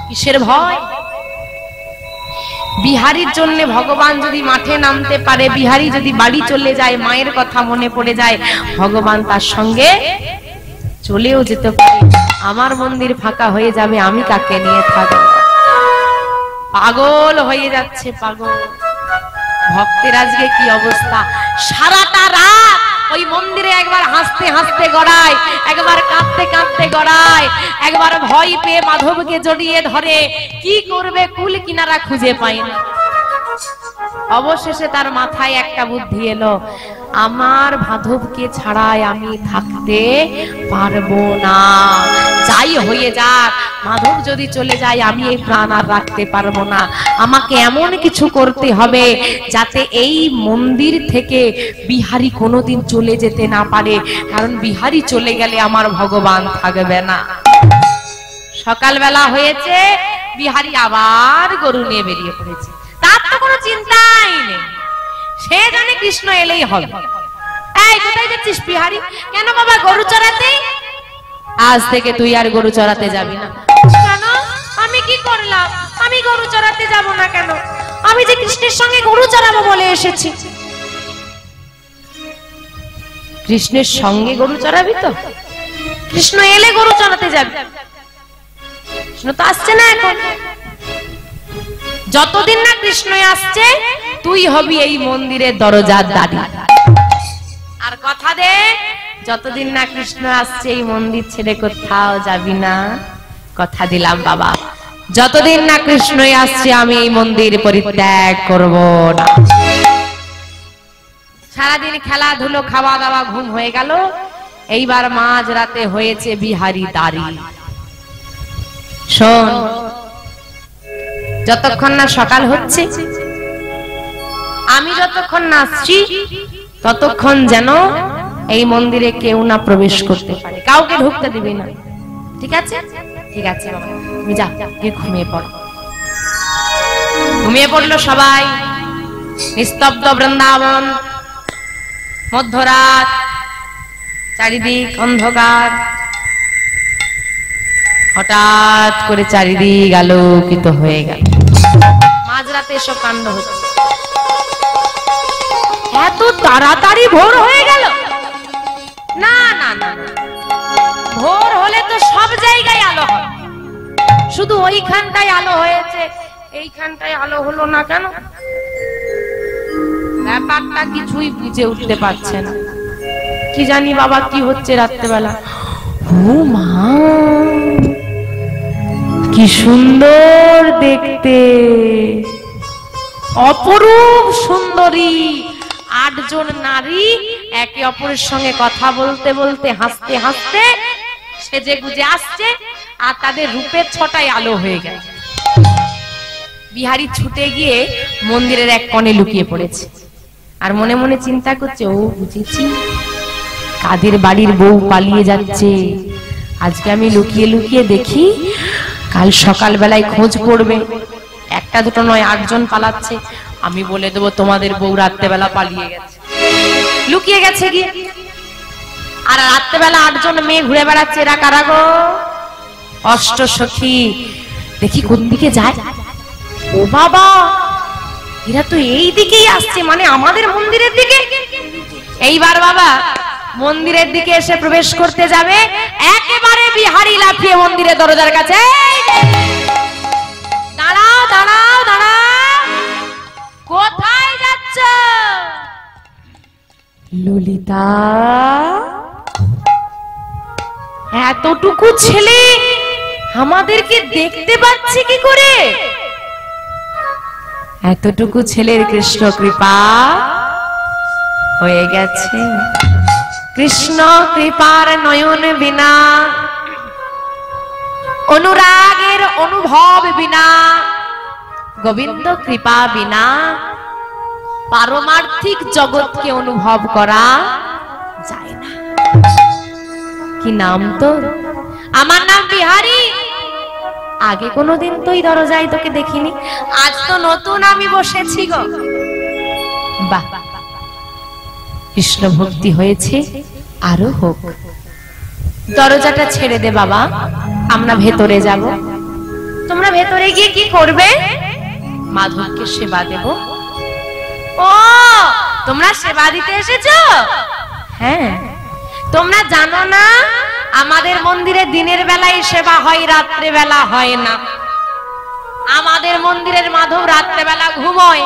কিসের ভয়? বিহারীর জন্য ভগবান যদি মাঠে নামতে পারে, বিহারী যদি বাড়ি চলে যায়, মায়ের কথা মনে পড়ে যায়, ভগবান তার সঙ্গে চলেও যেতে পারে। আমার মন্দির ফাঁকা হয়ে যাবে, আমি কাকে নিয়ে থাকবো? পাগল হয়ে যাচ্ছে, পাগল ভক্তের আজকে কি অবস্থা। সারাটা রাত ওই মন্দিরে একবার হাসতে হাসতে গড়ায়, একবার কাঁদতে কাঁদতে গড়ায়, একবার ভয় পেয়ে মাধবকে জড়িয়ে ধরে, কি করবে কুল কিনারা খুঁজে পায় না। অবশেষে তার মাথায় একটা বুদ্ধি এলো, আমার মাধবকে ছাড়াই আমি থাকতে পারবো না, যাই হয়ে যাক, মাধব যদি চলে যায় আমি এই প্রাণ আর রাখতে পারবো না। আমাকে এমন কিছু করতে হবে যাতে এই মন্দির থেকে বিহারী কোনোদিন চলে যেতে না পারে, কারণ বিহারী চলে গেলে আমার ভগবান থাকবে না। সকালবেলা হয়েছে, বিহারী আবার গরু নিয়ে বেরিয়ে পড়েছে। তার তো কোনো চিন্তাই নেই, সে জানে কৃষ্ণ এলেই হবে। এই কোথায় যাচ্ছিস বিহারী? কেন বাবা? গরু চড়াতে। আজ থেকে তুই আর গরু চড়াতে যাবি না। কেন? আমি কি করলাম? আমি আমি গরু চড়াতে যাব না কেন? আমি যে কৃষ্ণের সঙ্গে গরু চড়াবো বলে এসেছি। কৃষ্ণের সঙ্গে গরু চড়াবি তো? কৃষ্ণ এলে গরু চড়াতে যাবি? কৃষ্ণ তো আসছে না এখন। যতদিন না কৃষ্ণ আসছে তুই হবি এই মন্দিরের দরজার দাঁড়ি। আর কথা দে, যতদিন না কৃষ্ণ আসছে এই মন্দির ছেড়ে কোথাও যাবি না। কথা দিলাম বাবা, যতদিন না কৃষ্ণ আসছে আমি এই মন্দির পরিত্যাগ করব না। সারাদিন খেলাধুলো, খাওয়া দাওয়া, ঘুম হয়ে গেল। এইবার মাঝ রাতে হয়েছে বিহারি দাঁড়ি। শোন, যতক্ষণ না সকাল হচ্ছে, আমি যতক্ষণ না আসছি, ততক্ষণ যেন এই মন্দিরে কেউ না প্রবেশ করতে পারে, কাউকে ঢুকতে দিবি না। ঠিক আছে? ঠিক আছে বাবা, তুমি যা, গিয়ে ঘুমিয়ে পড়ো। ঘুমিয়ে পড়লো সবাই। নিস্তব্ধ বৃন্দাবন, মধ্যরাত, চারিদিক অন্ধকার। হঠাৎ করে চারিদিক আলোকিত হয়ে গেল। মাঝরাতে এসব কাণ্ড হচ্ছে। এত তাড়াতাড়ি ভোর হয়ে গেল? না না না, ভোর হলে তো সব জায়গায় আলো হয়, শুধু ওইখানটায় আলো হয়েছে, এইখানটায় আলো হলো না কেন? ব্যাপারটা কিছুই বুঝে উঠতে পারছে না। কি জানি বাবা কি হচ্ছে রাত্রেবেলা। ও মা, কি সুন্দর দেখতে, অপরূপ সুন্দরী। 8 জন নারী একে অপরের সঙ্গে কথা বলতে বলতে, হাসতে হাসতে সেজে গুজে আসছে, আর তাদের রূপের ছটায় আলো হয়ে গেছে। বিহারী ছুটে গিয়ে মন্দিরের এক কোণে লুকিয়ে পড়েছে, আর মনে মনে চিন্তা করছে, ও বুঝেছি, কাদের বাড়ির বউ পালিয়ে যাচ্ছে। আজকে আমি লুকিয়ে লুকিয়ে দেখি, কাল সকাল বেলায় খোঁজ পড়বে, একটা দুটো নয় 8 জন পালাচ্ছে, আমি বলে দেবো তোমাদের বউ রাত্রেবেলা পালিয়ে গেছে, লুকিয়ে গেছে গিয়ে। আর রাত্রেবেলা 8 জন মেয়ে ঘুরে বেড়াচ্ছে, এরা কারা গো? অষ্টসখী। দেখি কোন দিকে যায়। ও বাবা, এরা তো এই দিকেই আসছে, মানে আমাদের মন্দিরের দিকে। এইবার বাবা মন্দিরের দিকে এসে প্রবেশ করতে যাবে, একেবারে বিহারী লাফিয়ে মন্দিরের দরজার কাছে, দাঁড়াও দাঁড়াও দাঁড়াও, কোথায় যাচ্ছ? ললিতা, এতটুকু ছেলে আমাদেরকে দেখতে পাচ্ছে কি করে? এতটুকু ছেলের কৃষ্ণ কৃপা হয়ে গেছে। কৃষ্ণ কৃপার নয়ন বিনা, অনুরাগের অনুভব বিনা, গোবিন্দ কৃপা বিনা পারমার্থিক জগৎকে অনুভব করা যায় না। কি নাম তো? আমার নাম বিহারী। আগে কোনোদিন তো এই দরজায় তোকে দেখিনি, আজ তো নতুন আমি বসেছি গো। বাহ, কৃষ্ণ ভক্তি হয়েছে, আরো হোক। দরজাটা ছেড়ে দে বাবা, আমরা ভেতরে যাব। তোমরা ভেতরে গিয়ে কি করবে? মাধবকে সেবা দেব। ও, তোমরা সেবা দিতে এসেছো? হ্যাঁ, তোমরা জানো না আমাদের মন্দিরে দিনের বেলায় সেবা হয়, রাত্রে বেলা হয় না। আমাদের মন্দিরের মাধব রাত্রে বেলা ঘুমোয়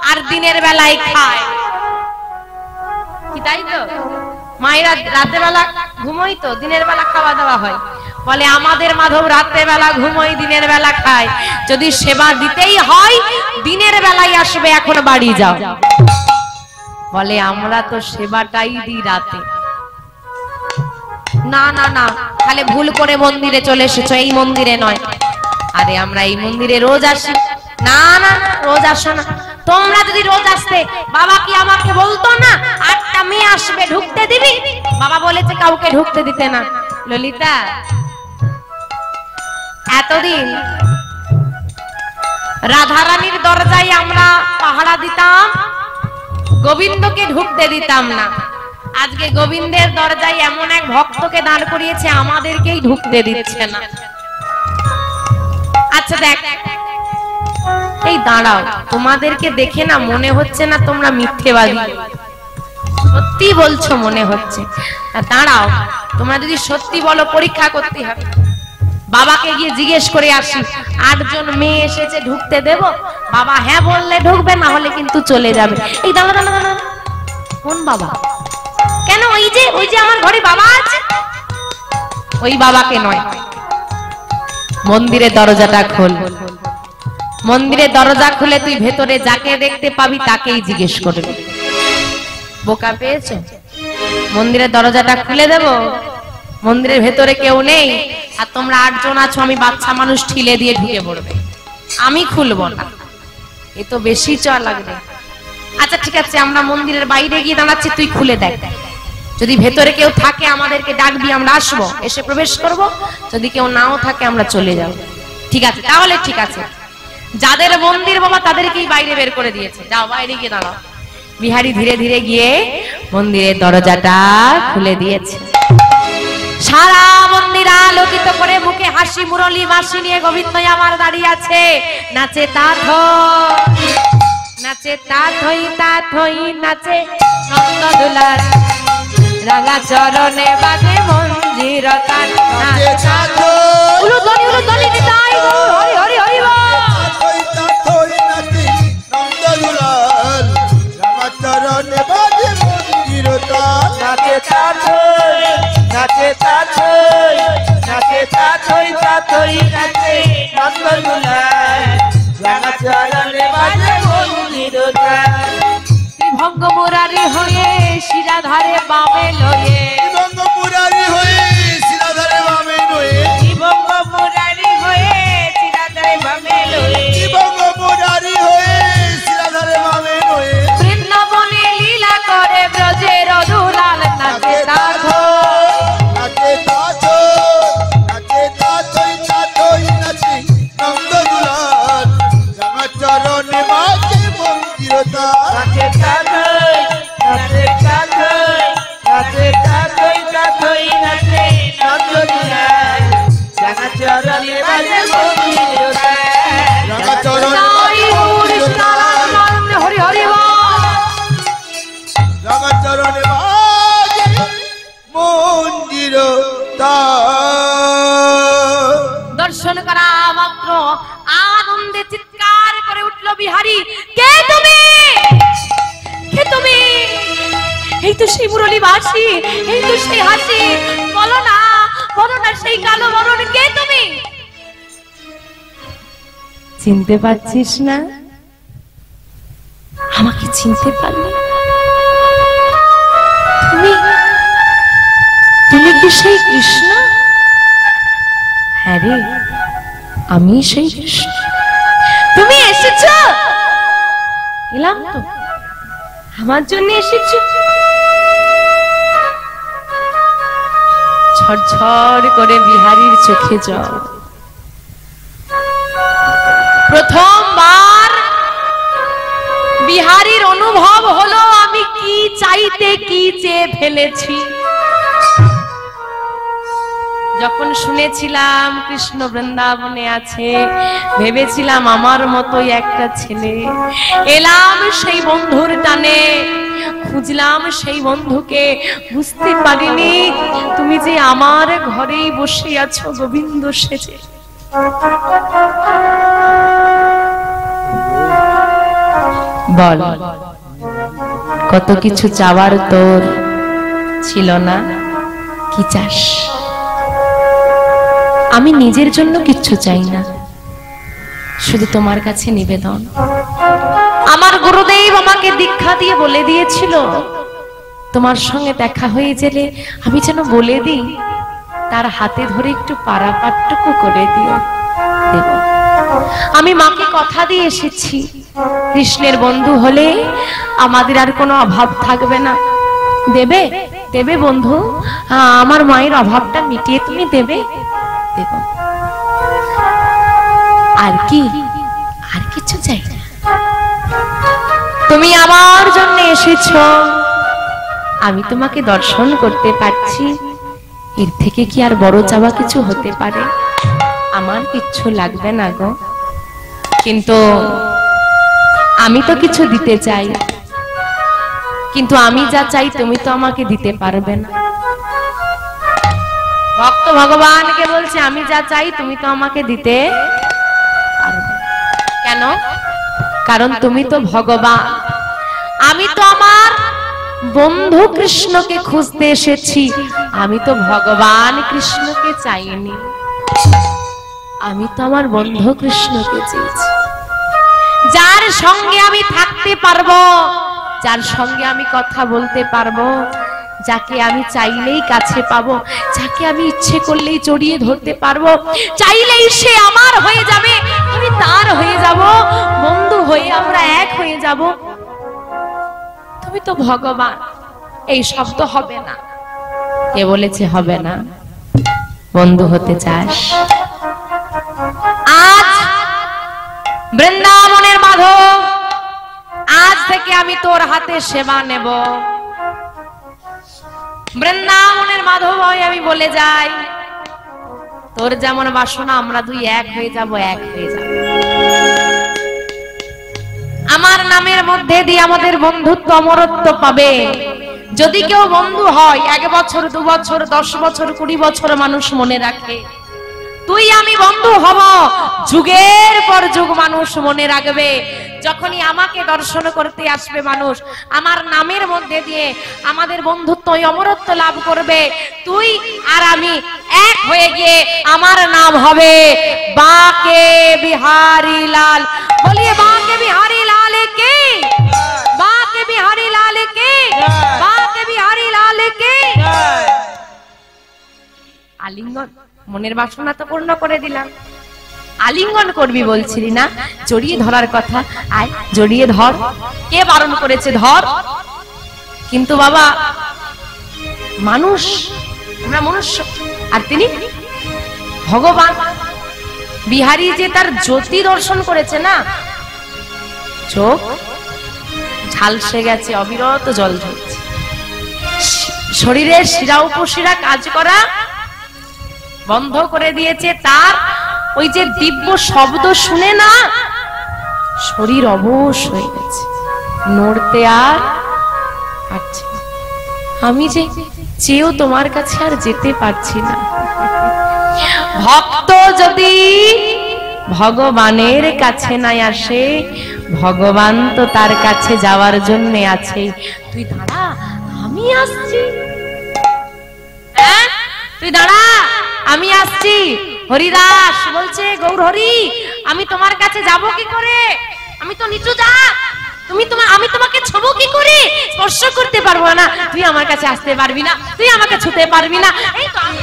আর দিনের বেলায় খায়, কি তাই তো? মায়েরা রাতের বেলা ঘুমোই তো দিনের বেলা খাওয়া দাওয়া হয়। বলে আমাদের মাধব রাতের বেলা ঘুমোয়, দিনের বেলা খায়। যদি সেবা দিতেই হয় দিনের বেলায় আসবে, এখন বাড়ি যাও। বলে আমরা তো সেবাটাই দিই রাতে। না না না, তাহলে ভুল করে মন্দিরে চলে এসেছো, এই মন্দিরে নয়। আরে আমরা এই মন্দিরে রোজ আসি। না না, রোজ আসো না। তোমরা যদি রোজ আসতে, বাবা কি আমাকে বলতো না 8টা মেয়ে আসবে, ঢুকতে দিবি? বাবা বলেছে কাউকে ঢুকতে দিতে না। ললিতা, এতদিন রাধারানীর দরজায় আমরা পাহারা দিতাম, গোবিন্দকে ঢুকতে দিতাম না। আজকে গোবিন্দের দরজায় এমন এক ভক্তকে দাঁড় করিয়েছে, আমাদেরকেই ঢুকতে দিচ্ছে না। আচ্ছা দেখ, এই দাঁড়াও, তোমাদেরকে দেখে না মনে হচ্ছে না তোমরা মিথ্যেবাদী? সত্যি বলছো মনে হচ্ছে। দাঁড়াও, তোমরা যদি সত্যি বলো পরীক্ষা করতে হবে। বাবাকে গিয়ে জিজ্ঞেস করে আসি, 8 জন মেয়ে এসেছে, ঢুকতে দেব? বাবা হ্যাঁ বললে ঢুকবে, না হলে কিন্তু চলে যাবে। এই দাঁড়া দাঁড়া দাঁড়া, কোন বাবা? কেন? ওই যে আমার ঘরে বাবা আছে। ওই বাবাকে নয়, মন্দিরের দরজাটা খোল। মন্দিরের দরজা খুলে তুই ভেতরে যাকে দেখতে পাবি তাকেই জিজ্ঞেস করবি। বোকা পেয়েছো? মন্দিরের দরজাটা খুলে দেব, মন্দিরের ভেতরে কেউ নেই, আর তোমরা 8 জন আছো, আমি বাচ্চা মানুষ ঠিলে দিয়ে ঢুকে পড়বে, আমি খুলবো না। এ তো বেশি চল লাগবে। আচ্ছা ঠিক আছে, আমরা মন্দিরের বাইরে গিয়ে দাঁড়াচ্ছি, তুই খুলে দেখ। যদি ভেতরে কেউ থাকে আমাদেরকে ডাকবি, আমরা আসবো, এসে প্রবেশ করব। যদি কেউ নাও থাকে আমরা চলে যাব। ঠিক আছে? তাহলে ঠিক আছে, যাদের মন্দির বাবা তাদেরকেই বাইরে বের করে দিয়েছে, যাও বাইরে গিয়ে দাঁড়াও। বিহারী ধীরে ধীরে গিয়ে মন্দিরের দরজাটা খুলে দিয়েছে। সারা মন্দির আলোকিত করে, মুখে হাসি, মুরলি বাঁশি নিয়ে গোবিন্দ আমার দাঁড়িয়ে আছে। নাচে তাথই, নাচে তাথই তাথই, নাচে নন্দদুলার, রাঙা চরণে বাজে মঞ্জির তান। নাচে তাথই, উলুধ্বনি উলুধ্বনি দিতাই গৌর, হরি হরি হরি বল।
তাথই তাথই নাচে নন্দদুলাল, রাঙা চরণে বাজে মঞ্জির তান।
নাচে তাথই, নাচে তাথই, নাচে তাথই তাথই, নাচে নন্দদুলাল, রাঙা চরণে বাজে মন্দির তান।
ভঙ্গ মুরারি হয়ে শিরাধারে বামে লয়ে,
বঙ্গ মুরারি হয়ে শিরাধারে বামে লয়ে,
বঙ্গ মুরারি হয়ে শিরাধারে বামে লয়ে,
বঙ্গ মুরারি হয়ে শিরাধারে বামে লয়ে,
বৃন্দাবনে লীলা করে ব্রজের দুলাল। নাচে তাথই,
নাচে তাথই, নাচে তাথই তাথই, নাচে নন্দদুলাল, রাঙা চরণে বাজে মন্দির তান।
নাচে তাথই, নাচে তাথই, নাচে তাথই তাথই, নাচে নন্দদুলাল, রাঙা চরণে বাজে মন্দির তান।
রাঙা চরণে
জয়
বাজে মন্দির তান।
কৃষ্ণ হরি হরি বল।
রাঙা চরণে বাজে মন্দির তান।
দর্শন করা মাত্র আনন্দে চিৎকার করে উঠল বিহারী, কে তুমি? কে তুমি? এই তো সেই মুরলী বাঁশি, এই তো সেই হাসি, বলো না, বলো না, সেই কালো বরণ কে তুমি? চিনতে পারছিস না? আমাকে চিনতে পারলি? তুমি, তুমি কি সেই কৃষ্ণ? হ্যাঁ রে, আমি সেই কৃষ্ণ। তুমি এসেছো? এলাম তো, আমার জন্য এসেছো? ঝরঝর করে বিহারীর চোখে জল। প্রথমবার বিহারীর অনুভব হলো আমি কি চাইতে কি চেয়ে ফেলেছি। যখন শুনেছিলাম কৃষ্ণ বৃন্দাবনে আছে, ভেবেছিলাম আমার মতোই একটা ছেলে। এলাম সেই বন্ধুর টানে, খুঁজলাম সেই বন্ধুকে, বুঝতে পারিনি তুমি যে আমার ঘরেই বসে আছো গোবিন্দ সেজে। বল, কত কিছু চাওয়ার তোর ছিল না? কি চাস? আমি নিজের জন্য কিচ্ছু চাই না, শুধু তোমার কাছে নিবেদন। আমার গুরুদেব আমাকে দীক্ষা দিয়ে বলে দিয়েছিল, তোমার সঙ্গে দেখা হয়ে গেলে আমি যেন বলে দিই তার হাতে ধরে একটু পারাপারটুকু করে দিও। দেব। আমি মাকে কথা দিয়ে এসেছি, কৃষ্ণের বন্ধু হলে আমাদের আর কোনো অভাব থাকবে না। দেবে? দেবে বন্ধু? আমার মায়ের অভাবটা মিটিয়ে তুমি দেবে? দেব। আর কি? আর কিছু চাই না। তুমি আমার জন্য এসেছো, আমি তোমাকে দর্শন করতে পারছি, এর থেকে কি আর বড় চাওয়া কিছু হতে পারে? আমার কিচ্ছু লাগবে না গো। কিন্তু আমি তো কিছু দিতে চাই, কিন্তু আমি যা চাই তুমি তো আমাকে দিতে পারবে না। ভক্ত ভগবানকে বলছে আমি যা চাই তুমি তো আমাকে দিতে পারবে না। কেন? কারণ তুমি তো ভগবান, আমি তো আমার বন্ধু কৃষ্ণকে খুঁজতে এসেছি, আমি তো ভগবান কৃষ্ণকে চাইনি, আমি তো আমার বন্ধু কৃষ্ণকে চেয়েছি। যার সঙ্গে আমি থাকতে পারবো, যার সঙ্গে আমি কথা বলতে পারবো, যাকে আমি চাইলেই কাছে পাবো, যাকে আমি ইচ্ছে করলেই জড়িয়ে ধরতে পারবো, চাইলেই সে আমার হয়ে যাবে, আমি তার হয়ে যাব, বন্ধু হয়ে আমরা এক হয়ে যাব। তুমি তো ভগবান, এই শব্দ হবে না। কে বলেছে হবে না? বন্ধু হতে চাস? আজ বৃন্দাবনের মাধব, আজ থেকে আমি তোর হাতে সেবা নেব। বৃন্দাবনের মাধব হয়ে আমি বলে যাই, তোর যেমন বাসনা আমরা দুই এক হয়ে যাব, এক হয়ে যাব। আমার নামের মধ্যে দিয়ে আমাদের বন্ধুত্ব অমরত্ব পাবে। যদি কেউ বন্ধু হয় 1 বছর 2 বছর 10 বছর 20 বছর মানুষ মনে রাখে, তুই আমি বন্ধু হব, যুগের পর যুগ মানুষ মনে রাখবে। যখনই আমাকে দর্শন করতে আসবে মানুষ, আমার নামের মধ্যে দিয়ে আমাদের বন্ধুত্ব অমরত্ব লাভ করবে। তুই আর আমি এক হয়ে গিয়ে আমার নাম হবে বাঁকে বিহারী লাল। বলিয়ে বাঁকে বিহারী লাল কে, বাঁকে বিহারী লাল কে, বাঁকে বিহারী লাল কে। আলিঙ্গন, মনের বাসনা তো পূর্ণ করে দিলাম। আলিঙ্গন করবি বলছিলি না, জড়িয়ে ধরার কথা, আয় জড়িয়ে ধর। কে বারণ করেছে? ধর। কিন্তু বাবা মানুষ, আমরা মনুষ্য, আর তিনি ভগবান। বিহারী যে তার জ্যোতি দর্শন করেছে না, চোখ ঝালসে গেছে, অবিরত জল ঝরছে, শরীরের শিরা উপশিরা কাজ করা বন্ধ করে দিয়েছে। তার ওই যে দিব্য শব্দ শুনে না শরীর অবশ হয়ে গেছে, নড়তে আর পারছে না। আমি যে চেয়েও তোমার কাছে আর যেতে পারছি না। ভক্ত যদি ভগবানের কাছে নাই আসে, ভগবান তো তার কাছে যাওয়ার জন্য আছে। তুই দাঁড়া, আমি আসছি। তুই দাঁড়া, আমি আসছি। হরিদাস বলছে, গৌর হরি, আমি তোমার কাছে যাব কি করে? আমি তো নিচু যা, আমি তোমাকে ছবো কি করে? স্পর্শ করতে পারবো না, তুই আমার কাছে আসতে পারবি না, তুই আমাকে ছুতে পারবি না। এই তো আমি,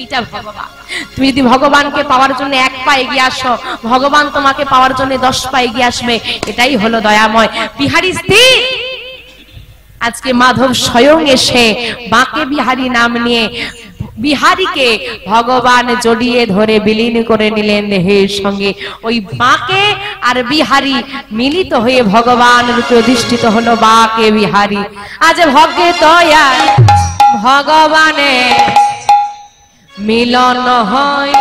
এইটা ভগবান। তুমি যদি ভগবানকে পাওয়ার জন্য 1 পা এগিয়ে আসো, ভগবান তোমাকে পাওয়ার জন্য 10 পা এগিয়ে আসবে। এটাই হলো দয়াময় বিহারী স্থির। আজকে মাধব স্বয়ং এসে বাঁকে বিহারী নাম নিয়ে বিহারীকে ভগবান জড়িয়ে ধরে বিলীন করে নিলেন দেহের সঙ্গে। ওই বাঁকে আর বিহারী মিলিত হয়ে ভগবান রূপে অধিষ্ঠিত হলো বাঁকে বিহারী। আজ ভগে দয়া ভগবানে মিলন হয়।